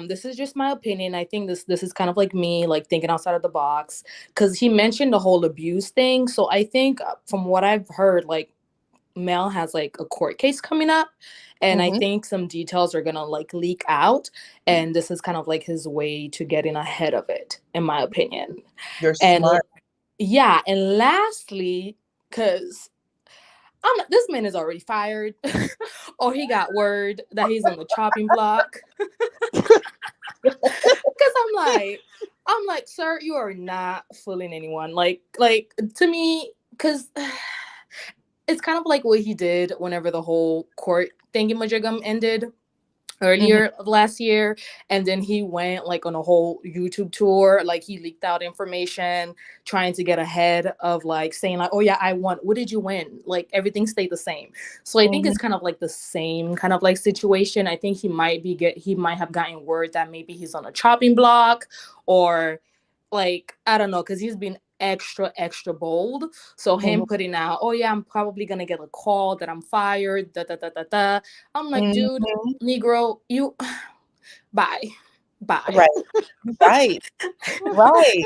[SPEAKER 5] this is just my opinion. I think this is kind of like me, like thinking outside of the box, because he mentioned the whole abuse thing. So I think from what I've heard, like Mel has like a court case coming up, and I
[SPEAKER 1] Mhm.
[SPEAKER 5] think some details are gonna like leak out, and this is kind of like his way to getting ahead of it, in my opinion.
[SPEAKER 1] You're
[SPEAKER 5] And
[SPEAKER 1] smart.
[SPEAKER 5] yeah, and lastly, because this man is already fired, or he got word that he's on the chopping block. Because I'm like, sir, you are not fooling anyone. Like to me, because it's kind of like what he did whenever the whole court thingamajigam ended
[SPEAKER 1] Mhm.
[SPEAKER 5] earlier of last year, and then he went like on a whole YouTube tour, like he leaked out information trying to get ahead of like saying like, oh yeah, I won. What did you win? Like everything stayed the same. So I think
[SPEAKER 1] Mhm.
[SPEAKER 5] it's kind of like the same kind of like situation. I think he might have gotten word that maybe he's on a chopping block, or like I don't know, because he's been extra bold. So him
[SPEAKER 1] Mhm.
[SPEAKER 5] putting out, oh yeah, I'm probably gonna get a call that I'm fired, da da da da da. I'm like, dude,
[SPEAKER 1] Mhm.
[SPEAKER 5] Negro, you bye. Bye.
[SPEAKER 1] Right. Right. Right.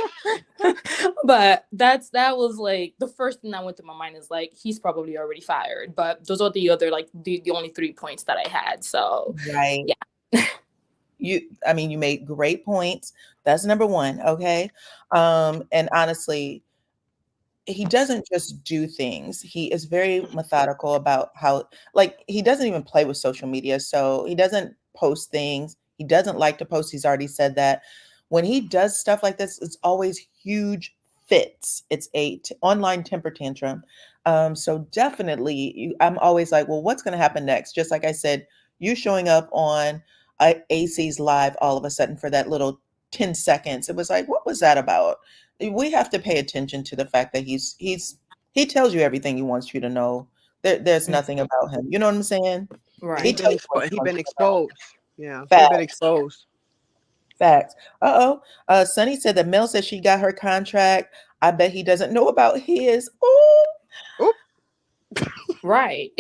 [SPEAKER 5] But that was like the first thing that went to my mind is like he's probably already fired. But those are the other like the only 3 points that I had. So
[SPEAKER 1] Right.
[SPEAKER 5] yeah.
[SPEAKER 1] I mean, you made great points. That's number one. Okay. And honestly, he doesn't just do things. He is very methodical about how, like, he doesn't even play with social media. So he doesn't post things. He doesn't like to post. He's already said that. When he does stuff like this, it's always huge fits. It's online temper tantrum. So definitely, I'm always like, well, what's going to happen next? Just like I said, you showing up on AC's live all of a sudden for that little 10 seconds. It was like, what was that about? We have to pay attention to the fact that he tells you everything he wants you to know. There's nothing about him. You know what I'm saying? He
[SPEAKER 3] He
[SPEAKER 5] Right.
[SPEAKER 3] been
[SPEAKER 1] tells you what he
[SPEAKER 3] he
[SPEAKER 1] wants
[SPEAKER 3] been
[SPEAKER 1] you to know.
[SPEAKER 3] exposed. Yeah, he been
[SPEAKER 1] Facts.
[SPEAKER 3] exposed.
[SPEAKER 1] Facts. Uh-oh. Sunny said that Mel said she got her contract. I bet he doesn't know about his. Oh,
[SPEAKER 3] Oop.
[SPEAKER 5] Right.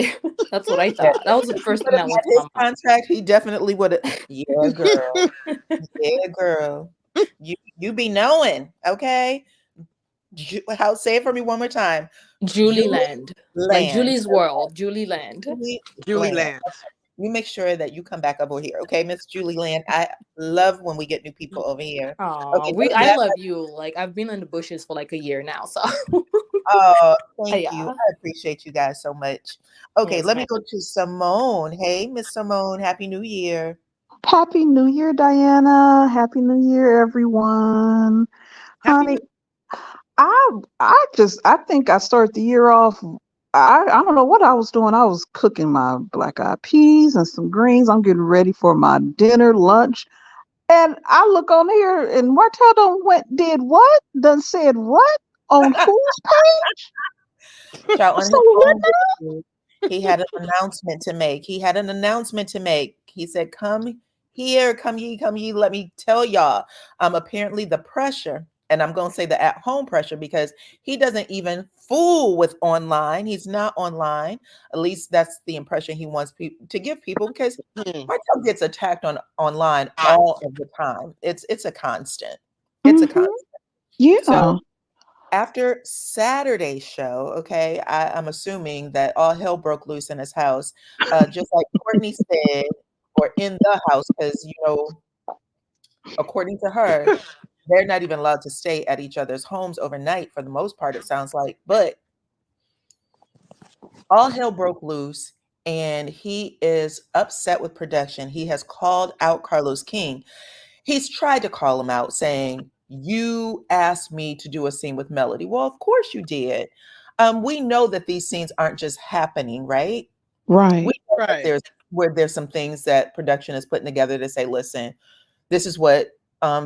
[SPEAKER 5] That's what I
[SPEAKER 1] yeah.
[SPEAKER 5] thought. That was the
[SPEAKER 1] If he
[SPEAKER 5] first
[SPEAKER 1] would
[SPEAKER 5] thing
[SPEAKER 1] have
[SPEAKER 5] that went
[SPEAKER 1] had
[SPEAKER 5] to
[SPEAKER 1] his
[SPEAKER 5] my mind.
[SPEAKER 1] contract, he definitely would have. Yeah, girl. Yeah, girl. You be knowing, okay? How, say it for me one more time.
[SPEAKER 5] Julie
[SPEAKER 1] Julie
[SPEAKER 5] Land. Like
[SPEAKER 1] Land.
[SPEAKER 5] Julie's World. Julie Land.
[SPEAKER 1] Julie
[SPEAKER 3] Julie
[SPEAKER 1] Land.
[SPEAKER 3] Land.
[SPEAKER 1] You make sure that you come back over here, okay, Miss Julie Land. I love when we get new people over here.
[SPEAKER 5] Oh,
[SPEAKER 1] Okay, so
[SPEAKER 5] I
[SPEAKER 1] that,
[SPEAKER 5] love you. Like I've been in the bushes for like a year now, so
[SPEAKER 1] thank you.
[SPEAKER 5] yeah.
[SPEAKER 1] I appreciate you guys so much. Okay,
[SPEAKER 5] Yes,
[SPEAKER 1] let me
[SPEAKER 5] ma'am.
[SPEAKER 1] go to Simone. Hey, Miss Simone, Happy New Year.
[SPEAKER 6] Happy New Year, Diana. Happy New Year, everyone.
[SPEAKER 3] Happy
[SPEAKER 6] Honey,
[SPEAKER 3] New
[SPEAKER 6] I think I started the year off. I don't know what I was doing. I was cooking my black eyed peas and some greens. I'm getting ready for my dinner, lunch. And I look on here and Martell did what? Done said what? On whose page?
[SPEAKER 1] Child, on
[SPEAKER 6] So
[SPEAKER 1] his
[SPEAKER 6] what?
[SPEAKER 1] own video, he had an announcement to make. He had an announcement to make. He said, "Come here, come ye, let me tell y'all." Apparently the pressure, and I'm gonna say the at-home pressure, because he doesn't even fool with online. He's not online. At least that's the impression he wants people to give people, because
[SPEAKER 3] Year.
[SPEAKER 1] Martell gets attacked on online
[SPEAKER 3] Hmm.
[SPEAKER 1] all of the time. It's a constant. It's a
[SPEAKER 6] Mm-hmm.
[SPEAKER 1] constant.
[SPEAKER 6] Yeah.
[SPEAKER 1] So after Saturday's show, okay, I'm assuming that all hell broke loose in his house, just like Courtney said, or in the house, because, according to her, they're not even allowed to stay at each other's homes overnight for the most part, it sounds like. But all hell broke loose, and he is upset with production. He has called out Carlos King. He's tried to call him out, saying, "You asked me to do a scene with Melody." Well, of course you did. We know that these scenes aren't just happening, right? We
[SPEAKER 6] Right.
[SPEAKER 1] know that
[SPEAKER 3] Right.
[SPEAKER 1] there's some things that production is putting together to say, "Listen, this is what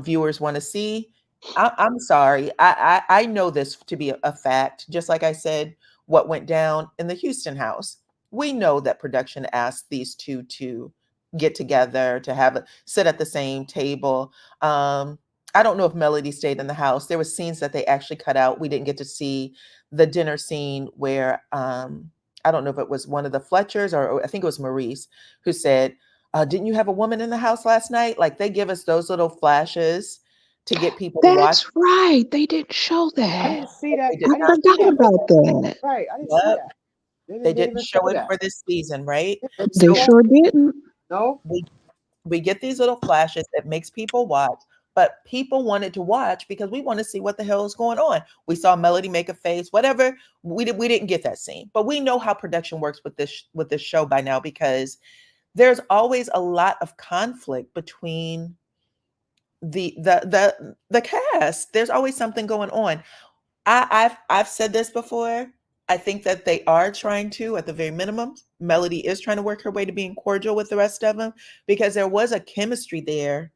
[SPEAKER 1] viewers want to see." I'm sorry. I know this to be a fact. Just like I said, what went down in the Houston house. We know that production asked these two to get together, to have sit at the same table. I don't know if Melody stayed in the house. There were scenes that they actually cut out. We didn't get to see the dinner scene where I don't know if it was one of the Fletchers, or I think it was Maurice, who said, "Didn't you have a woman in the house last night?" Like, they give us those little flashes to get people to watch.
[SPEAKER 6] That's right. They didn't show
[SPEAKER 3] I
[SPEAKER 6] that.
[SPEAKER 3] didn't see that.
[SPEAKER 1] They did
[SPEAKER 6] I
[SPEAKER 3] I didn't
[SPEAKER 1] not
[SPEAKER 3] see
[SPEAKER 6] forgot
[SPEAKER 3] that.
[SPEAKER 1] show
[SPEAKER 6] about that.
[SPEAKER 3] Right. I didn't see
[SPEAKER 1] that.
[SPEAKER 3] that.
[SPEAKER 1] They
[SPEAKER 3] They didn't
[SPEAKER 1] didn't
[SPEAKER 3] even
[SPEAKER 1] show
[SPEAKER 3] show
[SPEAKER 1] it
[SPEAKER 3] that.
[SPEAKER 1] for this season, right?
[SPEAKER 3] They didn't
[SPEAKER 6] They
[SPEAKER 3] show
[SPEAKER 1] So
[SPEAKER 6] sure didn't.
[SPEAKER 3] no.
[SPEAKER 1] we get these little flashes that makes people watch, but people wanted to watch because we want to see what the hell is going on. We saw Melody make a face, whatever. We didn't get that scene, but we know how production works with this show by now, because there's always a lot of conflict between the cast. There's always something going on. I've said this before. I think that they are trying to, at the very minimum, Melody is trying to work her way to being cordial with the rest of them, because there was a chemistry there.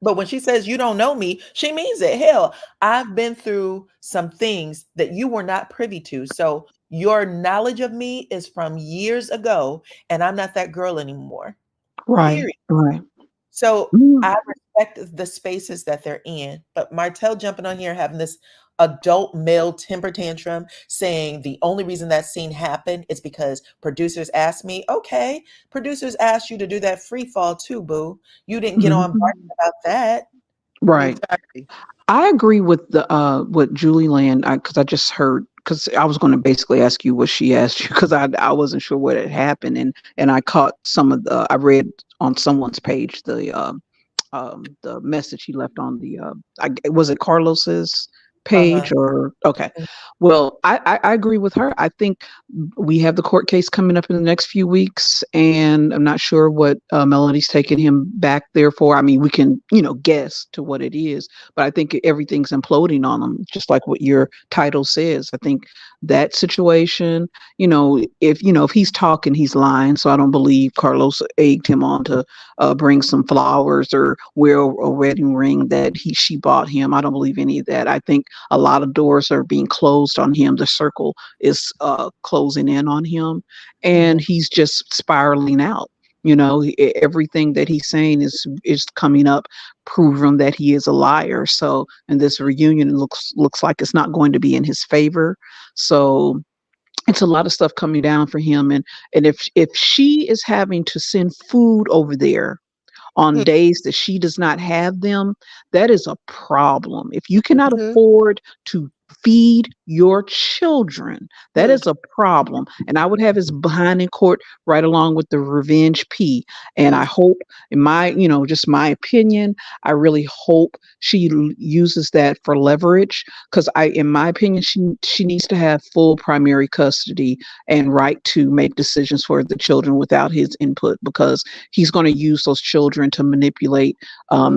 [SPEAKER 1] But when she says you don't know me, she means it. Hell, I've been through some things that you were not privy to. So your knowledge of me is from years ago, and I'm not that girl anymore.
[SPEAKER 6] Right.
[SPEAKER 1] Period.
[SPEAKER 6] Right.
[SPEAKER 1] So
[SPEAKER 6] Mm,
[SPEAKER 1] I respect the spaces that they're in, but Martell jumping on here having this adult male temper tantrum, saying the only reason that scene happened is because producers asked me. Okay, producers asked you to do that free fall too, boo. You didn't get on
[SPEAKER 6] mhm.
[SPEAKER 1] barking about that.
[SPEAKER 6] Right.
[SPEAKER 3] Exactly.
[SPEAKER 6] I agree with the what Julie Land, because I just heard, because I was going to basically ask you what she asked you, because I wasn't sure what had happened, and I caught some of the, I read on someone's page the message he left on the was it Carlos's
[SPEAKER 1] Uh-huh.
[SPEAKER 6] page, or okay. Well, I agree with her. I think we have the court case coming up in the next few weeks, and I'm not sure what Melody's taking him back there for. I mean, we can guess to what it is, but I think everything's imploding on him, just like what your title says. I think that situation, if he's talking, he's lying. So I don't believe Carlos egged him on to bring some flowers or wear a wedding ring that she bought him. I don't believe any of that. I think a lot of doors are being closed on him. The circle is closing in on him, and
[SPEAKER 1] Mhm.
[SPEAKER 6] he's just spiraling out. Everything that he's saying is coming up, proving that he is a liar. So, and this reunion looks like it's not going to be in his favor. So it's a lot of stuff coming down for him, and if she is having to send food over there on days that she does not have them, that is a problem. If you cannot
[SPEAKER 3] Mm-hmm.
[SPEAKER 6] afford to feed your children, that is a problem. And I would have his behind in court right along with the revenge P. And I hope, in my, just my opinion, I really hope she uses that for leverage, because in my opinion, she needs to have full primary custody and right to make decisions for the children without his input, because he's going to use those children to manipulate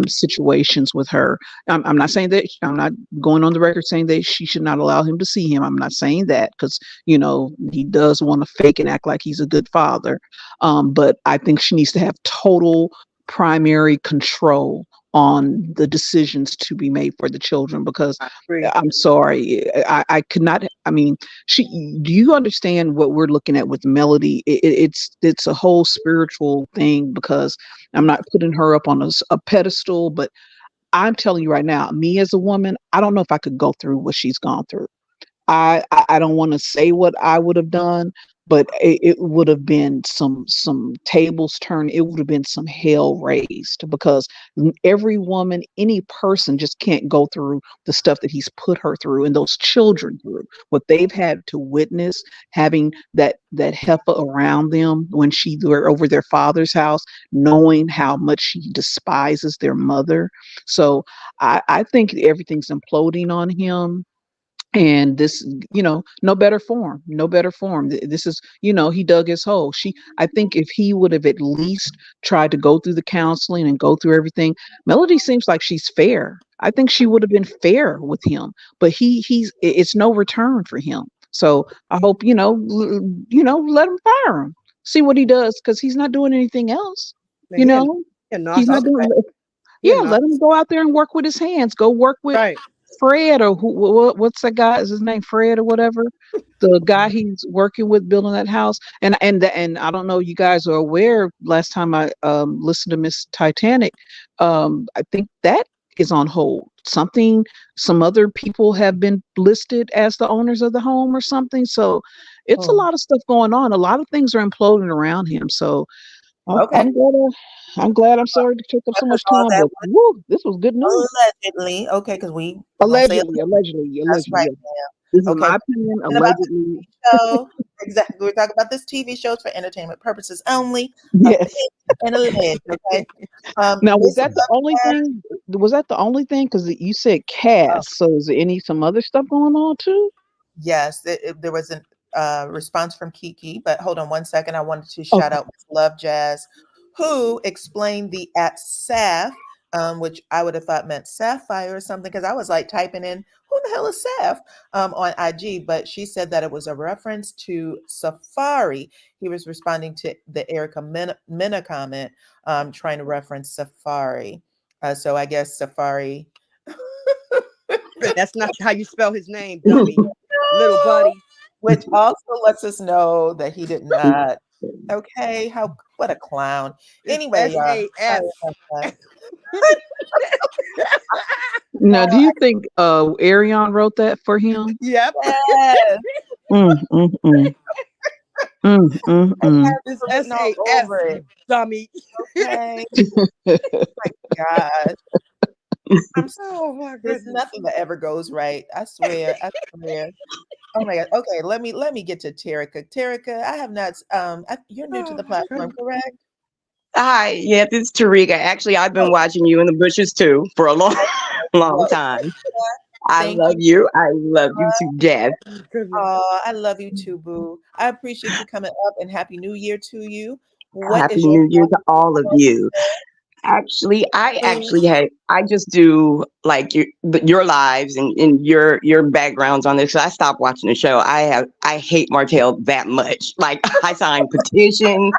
[SPEAKER 6] situations with her. I'm not saying that, I'm not going on the record saying that she should not allow him to see him. I'm not saying that, because he does want to fake and act like he's a good father. But I think she needs to have total primary control on the decisions to be made for the children, because I'm sorry, I could not. I mean, do you understand what we're looking at with Melody? It's a whole spiritual thing, because I'm not putting her up on a pedestal, but I'm telling you right now, me as a woman, I don't know if I could go through what she's gone through. I don't want to say what I would have done, but it would have been some tables turned. It would have been some hell raised, because every woman, any person just can't go through the stuff that he's put her through and those children through. What they've had to witness, having that heifer around them when were over their father's house, knowing how much she despises their mother. So I think everything's imploding on him. And this, no better form. This is, he dug his hole. I think if he would have at least tried to go through the counseling and go through everything, Melody seems like she's fair. I think she would have been fair with him, but it's no return for him. So I hope, let him fire him, see what he does, because he's not doing anything else. He's not doing. Yeah, let him go out there and work with his hands. Go work with Fred, or what's that guy? Is his name Fred or whatever? The guy he's working with building that house. And I don't know, you guys are aware, last time I listened to Miss Titanic, I think that is on hold. Some other people have been listed as the owners of the home or something. So it's a lot of stuff going on. A lot of things are imploding around him. So I'm glad. I'm sorry to take up so much time, but this was good news.
[SPEAKER 1] Allegedly, okay, because we
[SPEAKER 6] allegedly.
[SPEAKER 1] That's right.
[SPEAKER 6] This is my opinion. Allegedly.
[SPEAKER 1] Show. Exactly. We're talking about this TV shows for entertainment purposes only.
[SPEAKER 6] Yes.
[SPEAKER 1] And alleged. Okay.
[SPEAKER 6] Now, was that the only thing? Was that the only thing? Because you said cast. So is there some other stuff going on too?
[SPEAKER 1] Yes, there was a response from Kiki, but hold on one second. I wanted to shout out Miss Love Jazz, who explained the @Saf, which I would have thought meant sapphire or something, because I was like typing in, who the hell is Saf, on IG, but she said that it was a reference to Safari. He was responding to the Erica Mena comment, trying to reference Safari. So I guess Safari.
[SPEAKER 3] That's not how you spell his name, dummy. Little buddy.
[SPEAKER 1] Which also lets us know that he did not. Okay, what a clown. Anyway,
[SPEAKER 6] now, do you think Arion wrote that for him?
[SPEAKER 3] Yep.
[SPEAKER 1] Yes.
[SPEAKER 3] This SAF, dummy.
[SPEAKER 1] Okay. Oh my God. There's nothing that ever goes right. I swear. Oh my God. Okay, let me get to Terica. Terica, I have not. You're new to the platform, correct?
[SPEAKER 7] Hi, yeah, this is Tarika. Actually, I've been watching you in the bushes too for a long time. I love you. I love you to death.
[SPEAKER 1] Oh, I love you too, boo. I appreciate you coming up, and Happy New Year to you.
[SPEAKER 7] Happy New Year to all of you. Actually, I just do like your lives and your backgrounds on this. So I stopped watching the show. I hate Martell that much. Like, I signed petitions.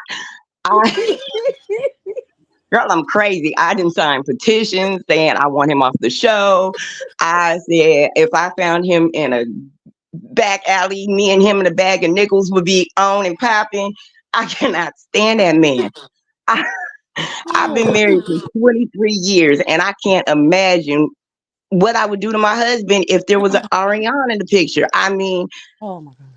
[SPEAKER 7] Girl, I'm crazy. I didn't sign petitions saying I want him off the show. I said if I found him in a back alley, me and him in a bag of nickels would be on and popping. I cannot stand that man. I've been married for 23 years, and I can't imagine what I would do to my husband if there was an Ariana in the picture. I mean,
[SPEAKER 3] oh my God.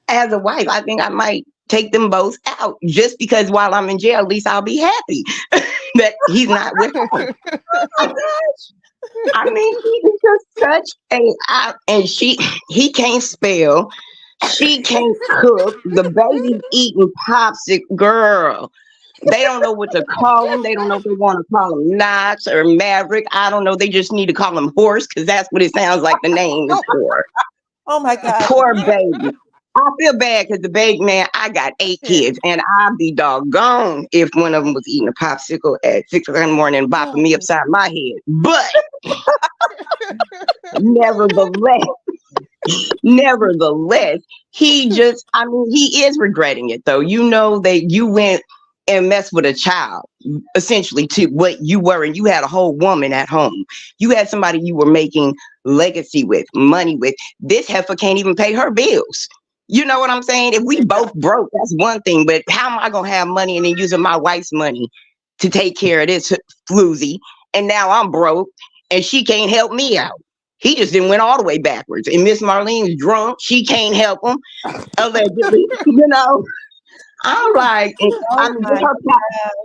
[SPEAKER 7] As a wife, I think I might take them both out just because while I'm in jail, at least I'll be happy. that he's not with her. Oh my gosh. I mean, he is just such and he can't spell. She can't cook. The baby's eating popsicle. Girl, they don't know what to call him. They don't know if they want to call him Knox or Maverick. I don't know. They just need to call him Horse because that's what it sounds like the name is for.
[SPEAKER 1] Oh my God.
[SPEAKER 7] Poor baby. I feel bad because the baby, man, I got 8 kids, and I'd be doggone if one of them was eating a popsicle at 6 o'clock in the morning and bopping me upside my head. But nevertheless, he is regretting it, though. You know that you went and messed with a child, essentially, to what you were, and you had a whole woman at home. You had somebody you were making legacy with, money with. This heifer can't even pay her bills. You know what I'm saying? If we both broke, that's one thing. But how am I gonna have money and then using my wife's money to take care of this floozy? And now I'm broke and she can't help me out. He just didn't went all the way backwards. And Miss Marlene's drunk. She can't help him, allegedly. You know, I'm like,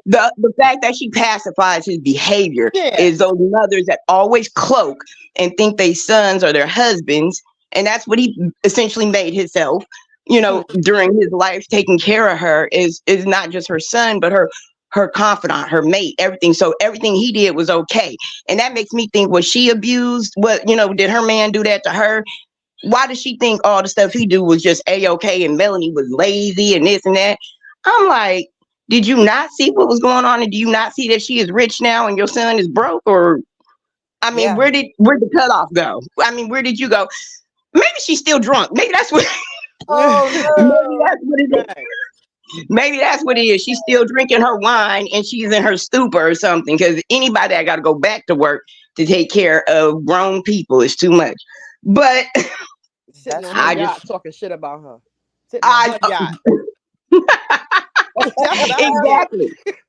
[SPEAKER 7] the fact that she pacifies his behavior is those mothers that always cloak and think they sons are their husbands. And that's what he essentially made himself, you know, during his life, taking care of her is not just her son, but her confidant, her mate, everything. So everything he did was okay. And that makes me think, was she abused? What, you know, did her man do that to her? Why does she think all the stuff he do was just A-okay and Melanie was lazy and this and that? I'm like, did you not see what was going on? And do you not see that she is rich now and your son is broke? Or, I mean, where'd the cutoff go? I mean, where did you go? Maybe she's still drunk. Maybe that's what. Maybe that's what it is. Maybe that's what it is. She's still drinking her wine and she's in her stupor or something. Because anybody that got to go back to work to take care of grown people is too much. But
[SPEAKER 3] sitting on her yacht talking shit about her. Sitting on her yacht.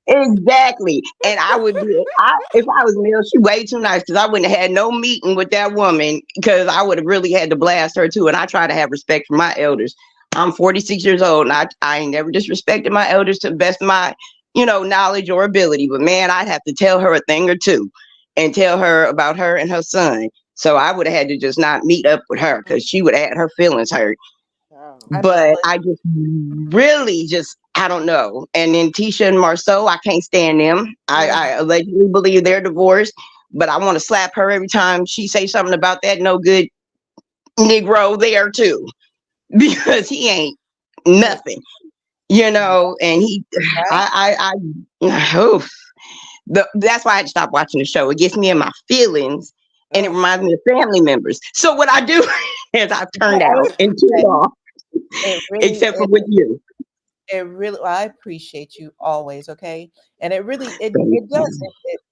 [SPEAKER 7] Exactly. And I would be, if I was Mel, she way too nice because I wouldn't have had no meeting with that woman because I would have really had to blast her too. And I try to have respect for my elders. I'm 46 years old and I ain't never disrespected my elders to the best of my, you know, knowledge or ability. But man, I'd have to tell her a thing or two and tell her about her and her son. So I would have had to just not meet up with her because she would have had her feelings hurt. But I just really I don't know. And then Tisha and Marceau, I can't stand them. I allegedly believe they're divorced, but I want to slap her every time she say something about that no good Negro there too, because he ain't nothing, you know. And that's why I had to stop watching the show. It gets me in my feelings, and it reminds me of family members. So what I do is I turned out and tuned off, except for with you.
[SPEAKER 1] It really, well, I appreciate you always, okay? And it really, it does.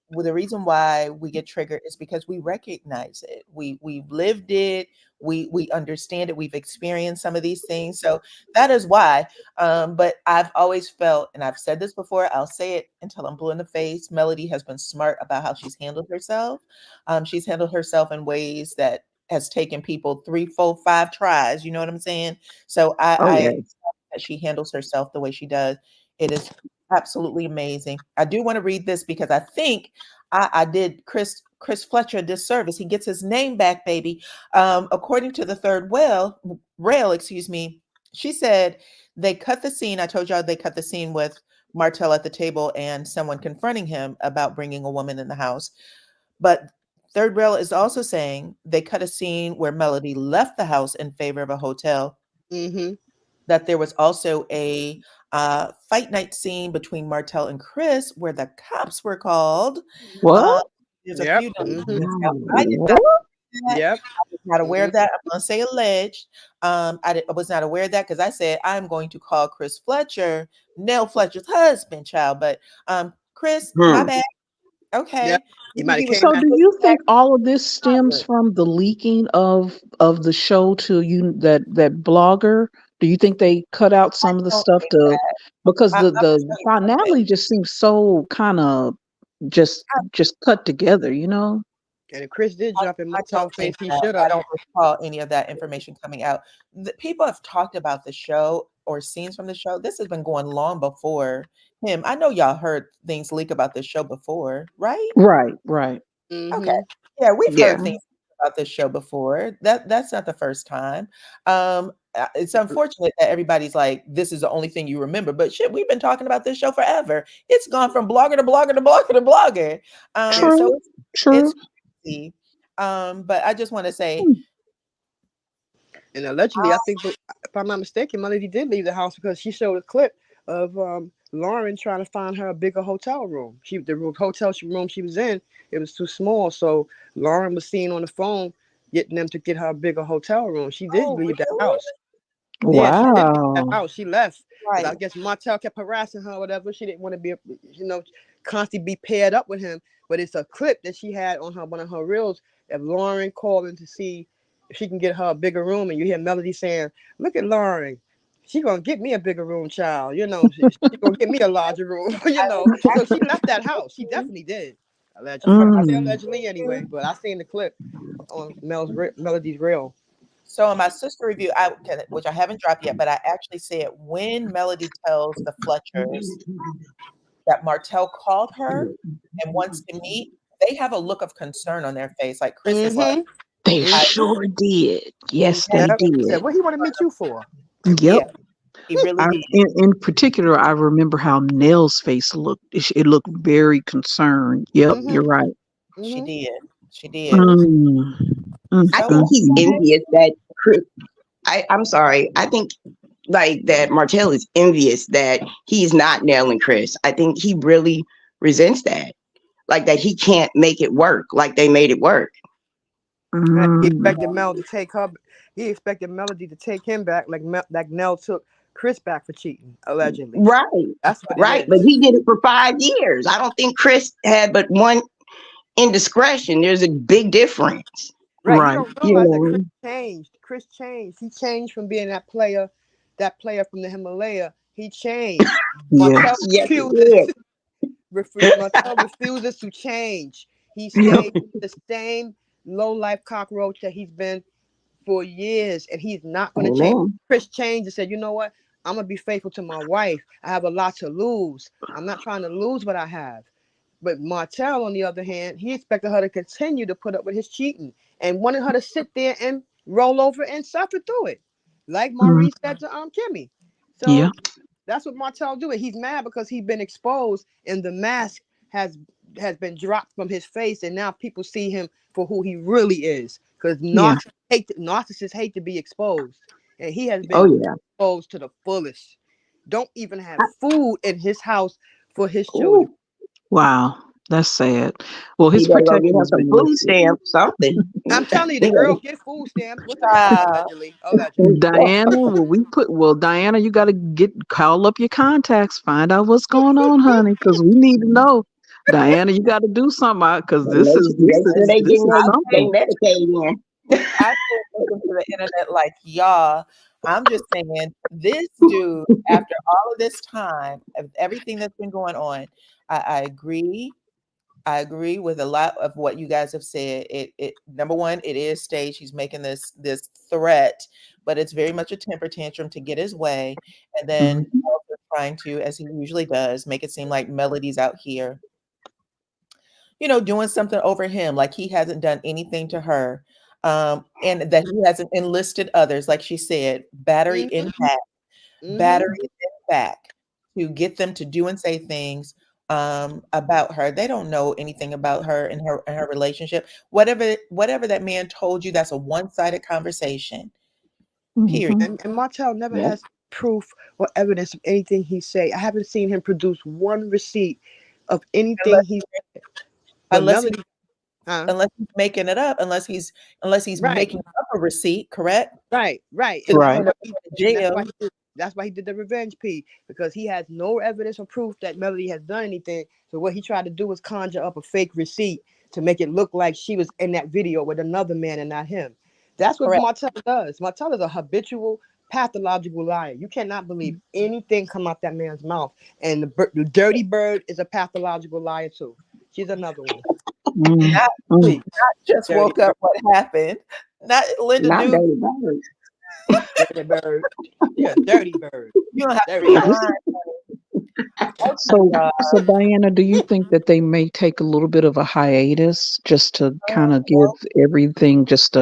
[SPEAKER 1] Well, the reason why we get triggered is because we recognize it. We've lived it. We understand it. We've experienced some of these things. So that is why. But I've always felt, and I've said this before, I'll say it until I'm blue in the face. Melody has been smart about how she's handled herself. She's handled herself in ways that has taken people 3, 4, 5 tries. You know what I'm saying? So that she handles herself the way she does. It is absolutely amazing. I do want to read this because I think I did Chris Fletcher a disservice. He gets his name back, baby. According to the third rail, she said they cut the scene. I told y'all they cut the scene with Martell at the table and someone confronting him about bringing a woman in the house. But third rail is also saying they cut a scene where Melody left the house in favor of a hotel.
[SPEAKER 3] Mm-hmm.
[SPEAKER 1] That there was also a fight night scene between Martell and Chris where the cops were called.
[SPEAKER 6] What?
[SPEAKER 1] There's a few. I did not. I was not aware of that. I'm going to say alleged. I was not aware of that because I said I'm going to call Chris Fletcher, Nell Fletcher's husband, child. But Chris, my bad. Okay.
[SPEAKER 6] So do you think all of this stems from the leaking of the show to you, that blogger? Do you think they cut out some of the stuff because the finale just seems so kind of just cut together, you know?
[SPEAKER 3] And if Chris did jump in Martell's face, he should have.
[SPEAKER 1] I don't recall any of that information coming out. People have talked about the show. or scenes from the show, this has been going long before him. I know y'all heard things leak about this show before, right?
[SPEAKER 6] Right, right.
[SPEAKER 1] Okay.
[SPEAKER 3] Mm-hmm.
[SPEAKER 1] Yeah, we've
[SPEAKER 7] Yeah.
[SPEAKER 1] heard things about this show before. That's not the first time. It's unfortunate that everybody's like, this is the only thing you remember. But shit, we've been talking about this show forever. It's gone from blogger to blogger to blogger to blogger.
[SPEAKER 6] True,
[SPEAKER 1] So
[SPEAKER 6] true.
[SPEAKER 1] it's crazy. But I just want to say,
[SPEAKER 6] Hmm.
[SPEAKER 3] And allegedly, I think, if I'm not mistaken, Melody did leave the house because she showed a clip of Lauren trying to find her a bigger hotel room. Hotel room she was in, it was too small. So Lauren was seen on the phone getting them to get her a bigger hotel room. She did
[SPEAKER 1] oh,
[SPEAKER 3] leave that
[SPEAKER 1] really?
[SPEAKER 3] house. Yeah, she did leave that
[SPEAKER 6] Wow.
[SPEAKER 3] house. She left. Because I
[SPEAKER 1] Right.
[SPEAKER 3] guess Martell kept harassing her or whatever. She didn't want to be, constantly be paired up with him. But it's a clip that she had on one of her reels of Lauren calling to see if she can get her a bigger room. And you hear Melody saying, "Look at Lauren. She gonna get me a bigger room, child. She gonna get me a larger room." So she left that house. She definitely did. Allegedly. I say
[SPEAKER 6] Mm.
[SPEAKER 3] allegedly anyway, but I seen the clip on Melody's reel.
[SPEAKER 1] So in my sister review, which I haven't dropped yet, but I actually said when Melody tells the Fletchers that Martell called her and wants to meet, they have a look of concern on their face. Like Chris is like,
[SPEAKER 3] Mm-hmm.
[SPEAKER 6] They
[SPEAKER 1] I
[SPEAKER 6] sure did. Yes,
[SPEAKER 1] and
[SPEAKER 6] they
[SPEAKER 3] Yep. He said,
[SPEAKER 6] did.
[SPEAKER 3] "What he want to meet you for?"
[SPEAKER 6] Yep.
[SPEAKER 1] yeah, he really
[SPEAKER 6] I,
[SPEAKER 1] did.
[SPEAKER 6] in particular, I remember how Nell's face looked. It looked very concerned. Yep,
[SPEAKER 3] Mm-hmm.
[SPEAKER 6] you're right.
[SPEAKER 1] She
[SPEAKER 3] Mm-hmm.
[SPEAKER 1] did. She did.
[SPEAKER 6] Mm. Mm,
[SPEAKER 7] I
[SPEAKER 1] So
[SPEAKER 7] think
[SPEAKER 6] mm,
[SPEAKER 7] he's
[SPEAKER 6] mm.
[SPEAKER 7] envious that Chris. I'm sorry. I think like that Martell is envious that he's not nailing Chris. I think he really resents that. Like that he can't make it work like they made it work.
[SPEAKER 3] He
[SPEAKER 6] Mm.
[SPEAKER 3] expected Mel to take her. He expected Melody to take him back, like Nell took Chris back for cheating, allegedly.
[SPEAKER 7] Right.
[SPEAKER 3] That's what it
[SPEAKER 7] Right. But
[SPEAKER 3] is.
[SPEAKER 7] he did it for 5 years. I don't think Chris had but one indiscretion. There's a big difference.
[SPEAKER 3] Right. You
[SPEAKER 6] Right.
[SPEAKER 3] don't
[SPEAKER 7] You
[SPEAKER 3] realize that Chris
[SPEAKER 7] know.
[SPEAKER 3] changed. Chris changed. He changed from being that player from the Himalaya. He changed. Martell
[SPEAKER 6] Yes.
[SPEAKER 7] Yes, he
[SPEAKER 3] refuses.
[SPEAKER 7] did.
[SPEAKER 3] Martell refuses to change. He
[SPEAKER 6] Yep.
[SPEAKER 3] stayed the same low life cockroach that he's been for years, and he's not going to change.
[SPEAKER 7] Amen.
[SPEAKER 3] Chris changed and said, "You know what? I'm gonna be faithful to my wife. I have a lot to lose. I'm not trying to lose what I have." But Martell, on the other hand, he expected her to continue to put up with his cheating and wanted her to sit there and roll over and suffer through it, like
[SPEAKER 6] Mm.
[SPEAKER 3] Maurice said to Kimmy.
[SPEAKER 6] Yeah.
[SPEAKER 3] So that's what Martell doing. He's mad because he's been exposed and the mask has been dropped from his face, and now people see him for who he really is. Because
[SPEAKER 6] Yeah.
[SPEAKER 3] narcissists hate to be exposed, and he has
[SPEAKER 7] Oh
[SPEAKER 3] been
[SPEAKER 7] yeah.
[SPEAKER 3] exposed to the fullest. Don't even have food in his house for his children.
[SPEAKER 7] Ooh,
[SPEAKER 6] Wow. That's sad. Well,
[SPEAKER 7] he
[SPEAKER 6] his
[SPEAKER 7] better go get
[SPEAKER 6] protection
[SPEAKER 7] him
[SPEAKER 6] has
[SPEAKER 7] some
[SPEAKER 6] been
[SPEAKER 7] food
[SPEAKER 6] lifted.
[SPEAKER 7] stamps, something.
[SPEAKER 3] I'm telling you, the
[SPEAKER 7] He
[SPEAKER 3] girl
[SPEAKER 7] better-
[SPEAKER 3] get food stamps.
[SPEAKER 1] child,
[SPEAKER 3] Allegedly.
[SPEAKER 6] Diana, well, Diana, you got to call up your contacts, find out what's going on, honey, because we need to know. Diana, you got to do something because this is this
[SPEAKER 7] Make sure
[SPEAKER 6] is
[SPEAKER 7] they
[SPEAKER 6] this
[SPEAKER 7] getting
[SPEAKER 6] is
[SPEAKER 7] they
[SPEAKER 6] something.
[SPEAKER 7] Medicaid in.
[SPEAKER 1] I've been looking to the internet like y'all. I'm just saying, this dude, after all of this time, of everything that's been going on, I agree. I agree with a lot of what you guys have said. It number one, it is staged. He's making this threat, but it's very much a temper tantrum to get his way, and then
[SPEAKER 6] Mhm.
[SPEAKER 1] also trying to, as he usually does, make it seem like Melody's out here, doing something over him, like he hasn't done anything to her, and that he hasn't enlisted others, like she said, battery in
[SPEAKER 3] Mm-hmm.
[SPEAKER 1] back,
[SPEAKER 3] Mm-hmm.
[SPEAKER 1] battery in back, to get them to do and say things about her. They don't know anything about her and her relationship. Whatever that man told you, that's a one-sided conversation. Period.
[SPEAKER 6] Mhm.
[SPEAKER 3] And Martell never
[SPEAKER 7] Yeah.
[SPEAKER 3] has proof or evidence of anything he say. I haven't seen him produce one receipt of anything
[SPEAKER 1] Unless
[SPEAKER 3] he. But
[SPEAKER 1] unless he
[SPEAKER 3] Melody, huh?
[SPEAKER 1] unless he's making it up, unless he's
[SPEAKER 3] Right.
[SPEAKER 1] making up a receipt, correct?
[SPEAKER 3] Right,
[SPEAKER 1] To
[SPEAKER 3] and
[SPEAKER 1] the
[SPEAKER 6] Right.
[SPEAKER 1] point of going to jail.
[SPEAKER 3] that's why he did the revenge P, because he has no evidence or proof that Melody has done anything. So what he tried to do was conjure up a fake receipt to make it look like she was in that video with another man and not him. That's what
[SPEAKER 1] Correct.
[SPEAKER 3] Martell does. Martell is a habitual, pathological liar. You cannot believe anything come out that man's mouth. And the dirty bird is a pathological liar too. She's another one.
[SPEAKER 6] Mm.
[SPEAKER 1] Not
[SPEAKER 6] Mm.
[SPEAKER 3] Please,
[SPEAKER 1] just
[SPEAKER 3] dirty
[SPEAKER 1] woke up what happened. Not Linda
[SPEAKER 7] Not
[SPEAKER 1] Dude.
[SPEAKER 7] Dirty Bird.
[SPEAKER 3] Dirty bird. Yeah, dirty bird.
[SPEAKER 1] You don't have to
[SPEAKER 3] Dirty.
[SPEAKER 1] rewind.
[SPEAKER 6] So Diana, do you think that they may take a little bit of a hiatus just to kind of give everything just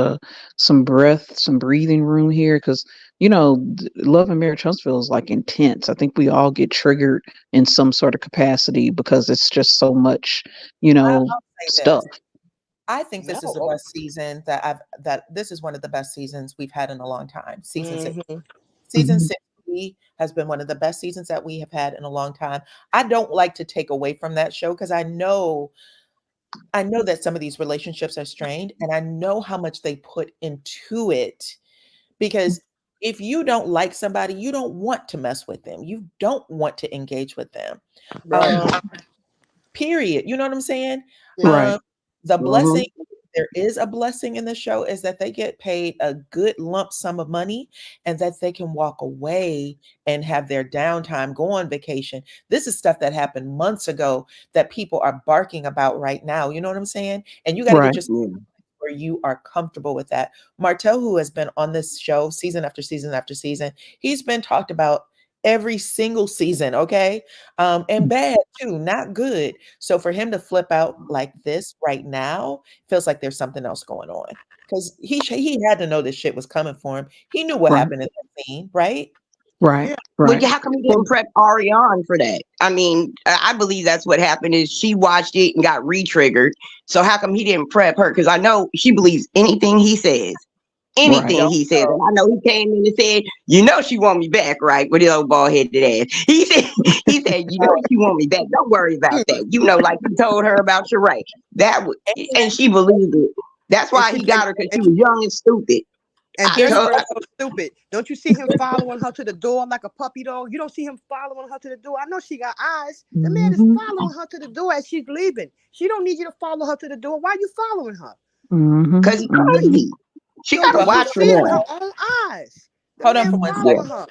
[SPEAKER 6] some breath, some breathing room here? Because Love and Marriage Huntsville is like intense. I think we all get triggered in some sort of capacity because it's just so much,
[SPEAKER 1] I'll say
[SPEAKER 6] stuff.
[SPEAKER 1] this. I think this is the best season that this is one of the best seasons we've had in a long time. Season 6. Season
[SPEAKER 6] Mhm.
[SPEAKER 1] 6 has been one of the best seasons that we have had in a long time. I don't like to take away from that show because I know that some of these relationships are strained, and I know how much they put into it. Because if you don't like somebody, you don't want to mess with them. You don't want to engage with them.
[SPEAKER 3] Right.
[SPEAKER 1] Period. You know what I'm saying?
[SPEAKER 6] Right.
[SPEAKER 1] The
[SPEAKER 7] Mhm.
[SPEAKER 1] blessing, there is a blessing in the show, is that they get paid a good lump sum of money and that they can walk away and have their downtime, go on vacation. This is stuff that happened months ago that people are barking about right now. You know what I'm saying? And you got to get
[SPEAKER 6] Right.
[SPEAKER 1] yourself
[SPEAKER 7] Yeah.
[SPEAKER 1] where you are comfortable with that. Martell, who has been on this show season after season after season, he's been talked about every single season, okay? And bad too, not good. So for him to flip out like this right now feels like there's something else going on. Because he had to know this shit was coming for him. He knew what
[SPEAKER 6] Right.
[SPEAKER 1] happened in that scene, right?
[SPEAKER 6] Right.
[SPEAKER 3] Yeah.
[SPEAKER 7] Well,
[SPEAKER 6] Right.
[SPEAKER 7] how come he didn't prep Ariane for that? I mean, I believe that's what happened is she watched it and got re-triggered. So how come he didn't prep her? Because I know she believes anything he says. Anything
[SPEAKER 1] Don't
[SPEAKER 7] he says.
[SPEAKER 1] know.
[SPEAKER 7] And I know he came in and said, she want me back, right? With his old bald headed ass. He said, she want me back. Don't worry about that. Like he told her about Sheree. And she believed it. That's why he got her, because she was young and stupid.
[SPEAKER 3] And
[SPEAKER 1] Here's
[SPEAKER 3] Dirty
[SPEAKER 1] the
[SPEAKER 3] Bird's so stupid. Don't you see him following her to the door like a puppy dog? You don't see him following her to the door. I know she got eyes. The man is
[SPEAKER 6] Mhm.
[SPEAKER 3] following her to the door as she's leaving. She don't need you to follow her to the door. Why are you following her?
[SPEAKER 6] Mhm.
[SPEAKER 7] Because he's
[SPEAKER 6] Mhm.
[SPEAKER 7] crazy. She
[SPEAKER 3] So
[SPEAKER 7] got to
[SPEAKER 3] you
[SPEAKER 7] watch for
[SPEAKER 3] see it with
[SPEAKER 7] him.
[SPEAKER 3] her own eyes. The
[SPEAKER 1] Hold on
[SPEAKER 3] man
[SPEAKER 1] for one
[SPEAKER 7] Yeah.
[SPEAKER 3] following
[SPEAKER 1] second.
[SPEAKER 3] her.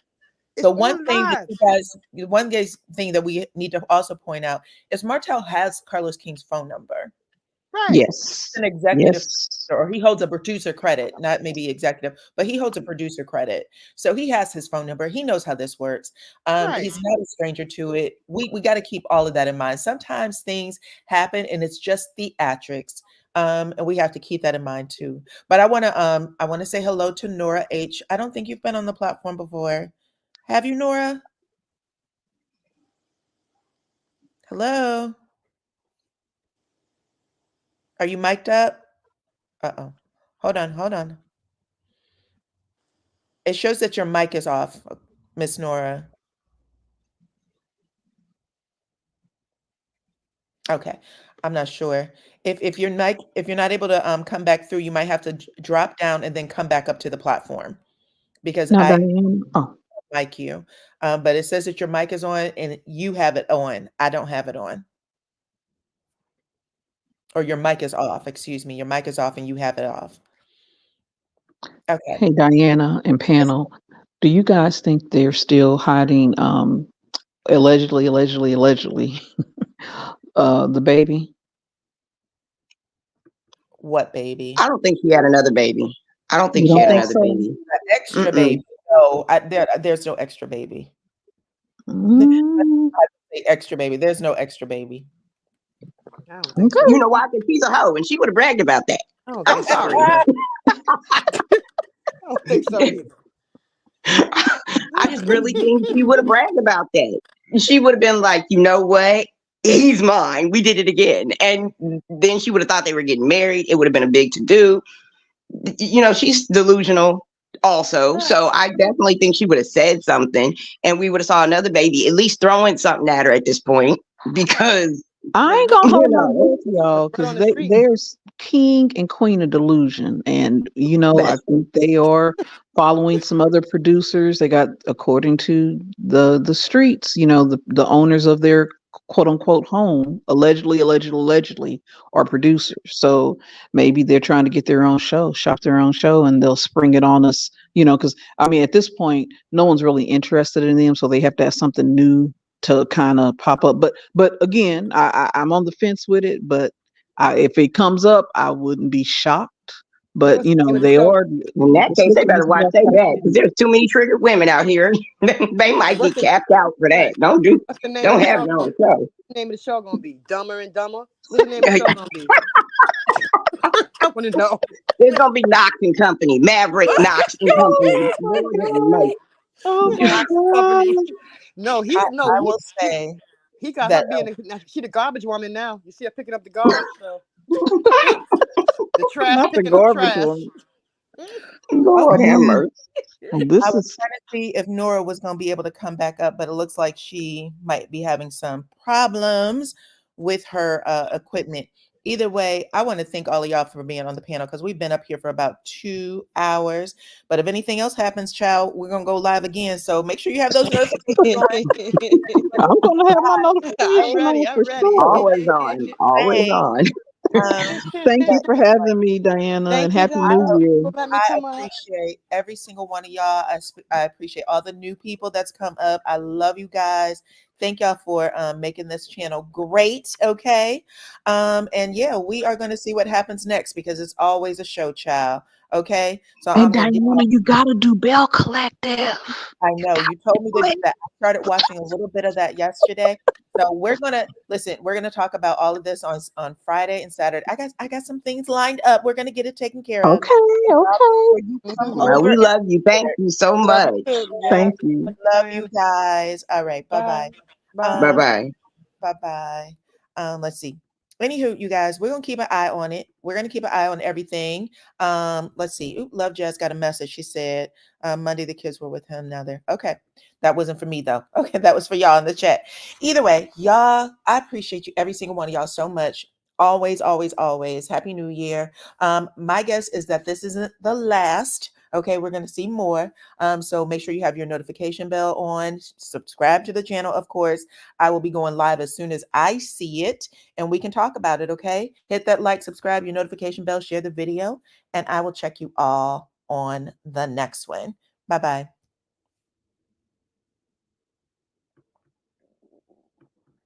[SPEAKER 3] It's
[SPEAKER 1] The one
[SPEAKER 3] on
[SPEAKER 1] thing that
[SPEAKER 3] live.
[SPEAKER 1] you guys, the one thing that we need to also point out is Martell has Carlos King's phone number.
[SPEAKER 3] Right.
[SPEAKER 6] Yes.
[SPEAKER 1] An executive,
[SPEAKER 6] Yes.
[SPEAKER 1] or he holds a producer credit, not maybe executive, but he holds a producer credit. So he has his phone number. He knows how this works.
[SPEAKER 3] Right.
[SPEAKER 1] He's not a stranger to it. We got to keep all of that in mind. Sometimes things happen and it's just theatrics. And we have to keep that in mind too. But I want to say hello to Nora H. I don't think you've been on the platform before. Have you, Nora? Hello. Are you mic'd up? Uh-oh. Hold on. It shows that your mic is off, Miss Nora. Okay. I'm not sure. If you're not able to come back through, you might have to drop down and then come back up to the platform because
[SPEAKER 6] Now,
[SPEAKER 1] I
[SPEAKER 6] Diane. Oh,
[SPEAKER 1] mic you. But it says that your mic is on and you have it on. I don't have it on. Or your mic is off. Excuse me. Your mic is off and you have it off. Okay.
[SPEAKER 6] hey, Diana and panel. Do you guys think they're still hiding, allegedly, the baby?
[SPEAKER 1] What baby?
[SPEAKER 7] I don't think she had another baby. I don't think
[SPEAKER 6] You
[SPEAKER 7] she
[SPEAKER 6] don't
[SPEAKER 7] had
[SPEAKER 6] think
[SPEAKER 7] another
[SPEAKER 6] so?
[SPEAKER 7] baby.
[SPEAKER 1] An extra
[SPEAKER 7] Mm-mm.
[SPEAKER 1] baby. No, there's no extra baby.
[SPEAKER 6] Mm,
[SPEAKER 1] Say extra baby. There's no extra baby.
[SPEAKER 3] I don't think
[SPEAKER 6] okay.
[SPEAKER 3] so.
[SPEAKER 7] You know why? Because she's a hoe and she would have bragged about that.
[SPEAKER 3] I don't
[SPEAKER 7] I'm
[SPEAKER 3] think so
[SPEAKER 7] sorry.
[SPEAKER 3] either. I don't think so either.
[SPEAKER 7] I just really think she would have bragged about that. She would have been like, you know what? He's mine. We did it again. And then she would have thought they were getting married. It would have been a big to do. She's delusional also. So I definitely think she would have said something and we would have saw another baby, at least throwing something at her at this point. Because,
[SPEAKER 6] I ain't gonna
[SPEAKER 7] you
[SPEAKER 6] hold my
[SPEAKER 7] know,
[SPEAKER 6] breath, y'all,
[SPEAKER 3] Put
[SPEAKER 6] because
[SPEAKER 3] on the street.
[SPEAKER 6] there's king and queen of delusion, and I
[SPEAKER 7] that's
[SPEAKER 6] think they are following some other producers. They got, according to the streets, the owners of their quote unquote home, allegedly are producers. So maybe they're trying to get their own show, shop their own show, and they'll spring it on us. Because I mean, at this point, no one's really interested in them, so they have to have something new to kind of pop up. But again, I'm on the fence with it. But if it comes up, I wouldn't be shocked. But
[SPEAKER 3] What's the name of the
[SPEAKER 6] they
[SPEAKER 3] show?
[SPEAKER 6] are.
[SPEAKER 7] In that case, they better watch their back because there's too many triggered women out here. They might
[SPEAKER 3] What's
[SPEAKER 7] get
[SPEAKER 3] the
[SPEAKER 7] capped out for that.
[SPEAKER 3] right? What's the name of
[SPEAKER 7] Don't
[SPEAKER 3] the
[SPEAKER 7] have
[SPEAKER 3] show?
[SPEAKER 7] your own show.
[SPEAKER 3] The name of the show gonna be Dumber and Dumber. What's the name of the show gonna be? I want to know.
[SPEAKER 7] There's gonna be Knox and Company, Maverick Knox and Company. Lord have mercy.
[SPEAKER 6] Oh my
[SPEAKER 3] Knox Company. No,
[SPEAKER 1] I will say
[SPEAKER 3] he got her
[SPEAKER 1] that
[SPEAKER 3] being she the garbage woman now. You see her picking up the garbage. So the trash,
[SPEAKER 6] not the
[SPEAKER 3] picking up
[SPEAKER 6] garbage
[SPEAKER 3] trash.
[SPEAKER 6] one.
[SPEAKER 7] Lord have mercy.
[SPEAKER 6] Well, this
[SPEAKER 1] I was
[SPEAKER 6] is
[SPEAKER 1] trying to see if Nora was going to be able to come back up, but it looks like she might be having some problems with her equipment. Either way, I want to thank all of y'all for being on the panel because we've been up here for about 2 hours. But if anything else happens, child, we're going to go live again. So make sure you have those notifications on.
[SPEAKER 6] I'm gonna have my
[SPEAKER 3] I'm
[SPEAKER 6] notification
[SPEAKER 3] ready.
[SPEAKER 6] on
[SPEAKER 3] I'm
[SPEAKER 6] for
[SPEAKER 3] ready.
[SPEAKER 6] sure.
[SPEAKER 7] Always on. Always
[SPEAKER 1] Hey,
[SPEAKER 7] on.
[SPEAKER 6] Thank you
[SPEAKER 1] but
[SPEAKER 6] for having me, Diana, and
[SPEAKER 3] Thank you
[SPEAKER 6] Happy
[SPEAKER 3] guys
[SPEAKER 6] New Year.
[SPEAKER 3] for letting me
[SPEAKER 1] I
[SPEAKER 3] come up.
[SPEAKER 1] appreciate every single one of y'all. I appreciate all the new people that's come up. I love you guys. Thank y'all for making this channel great. Okay. And yeah, we are going to see what happens next because it's always a show, child. Okay. So I'm
[SPEAKER 6] And
[SPEAKER 1] going to
[SPEAKER 6] Diana, you gotta do Bell Collective.
[SPEAKER 1] I know you told me to do that. I started watching a little bit of that yesterday. So we're gonna listen. We're gonna talk about all of this on Friday and Saturday. I got some things lined up. We're gonna get it taken care of.
[SPEAKER 6] Okay, okay.
[SPEAKER 1] Before you come
[SPEAKER 7] Well,
[SPEAKER 1] over
[SPEAKER 7] we
[SPEAKER 1] and
[SPEAKER 7] love you. Thank you so
[SPEAKER 3] Love
[SPEAKER 7] much.
[SPEAKER 3] you too.
[SPEAKER 6] Thank you.
[SPEAKER 1] love you guys. All right, bye bye.
[SPEAKER 7] Bye bye.
[SPEAKER 1] Bye bye. Let's see. Anywho, you guys, we're gonna keep an eye on it. We're gonna keep an eye on everything. Let's see. Oop, Love Jazz got a message. She said Monday the kids were with him. Now they're okay. That wasn't for me though. Okay, that was for y'all in the chat. Either way, y'all, I appreciate you, every single one of y'all, so much. Always, always, always. Happy New Year. My guess is that this isn't the last. Okay, we're gonna see more. So make sure you have your notification bell on. Subscribe to the channel, of course. I will be going live as soon as I see it and we can talk about it, okay? Hit that like, subscribe, your notification bell, share the video, and I will check you all on the next one. Bye-bye.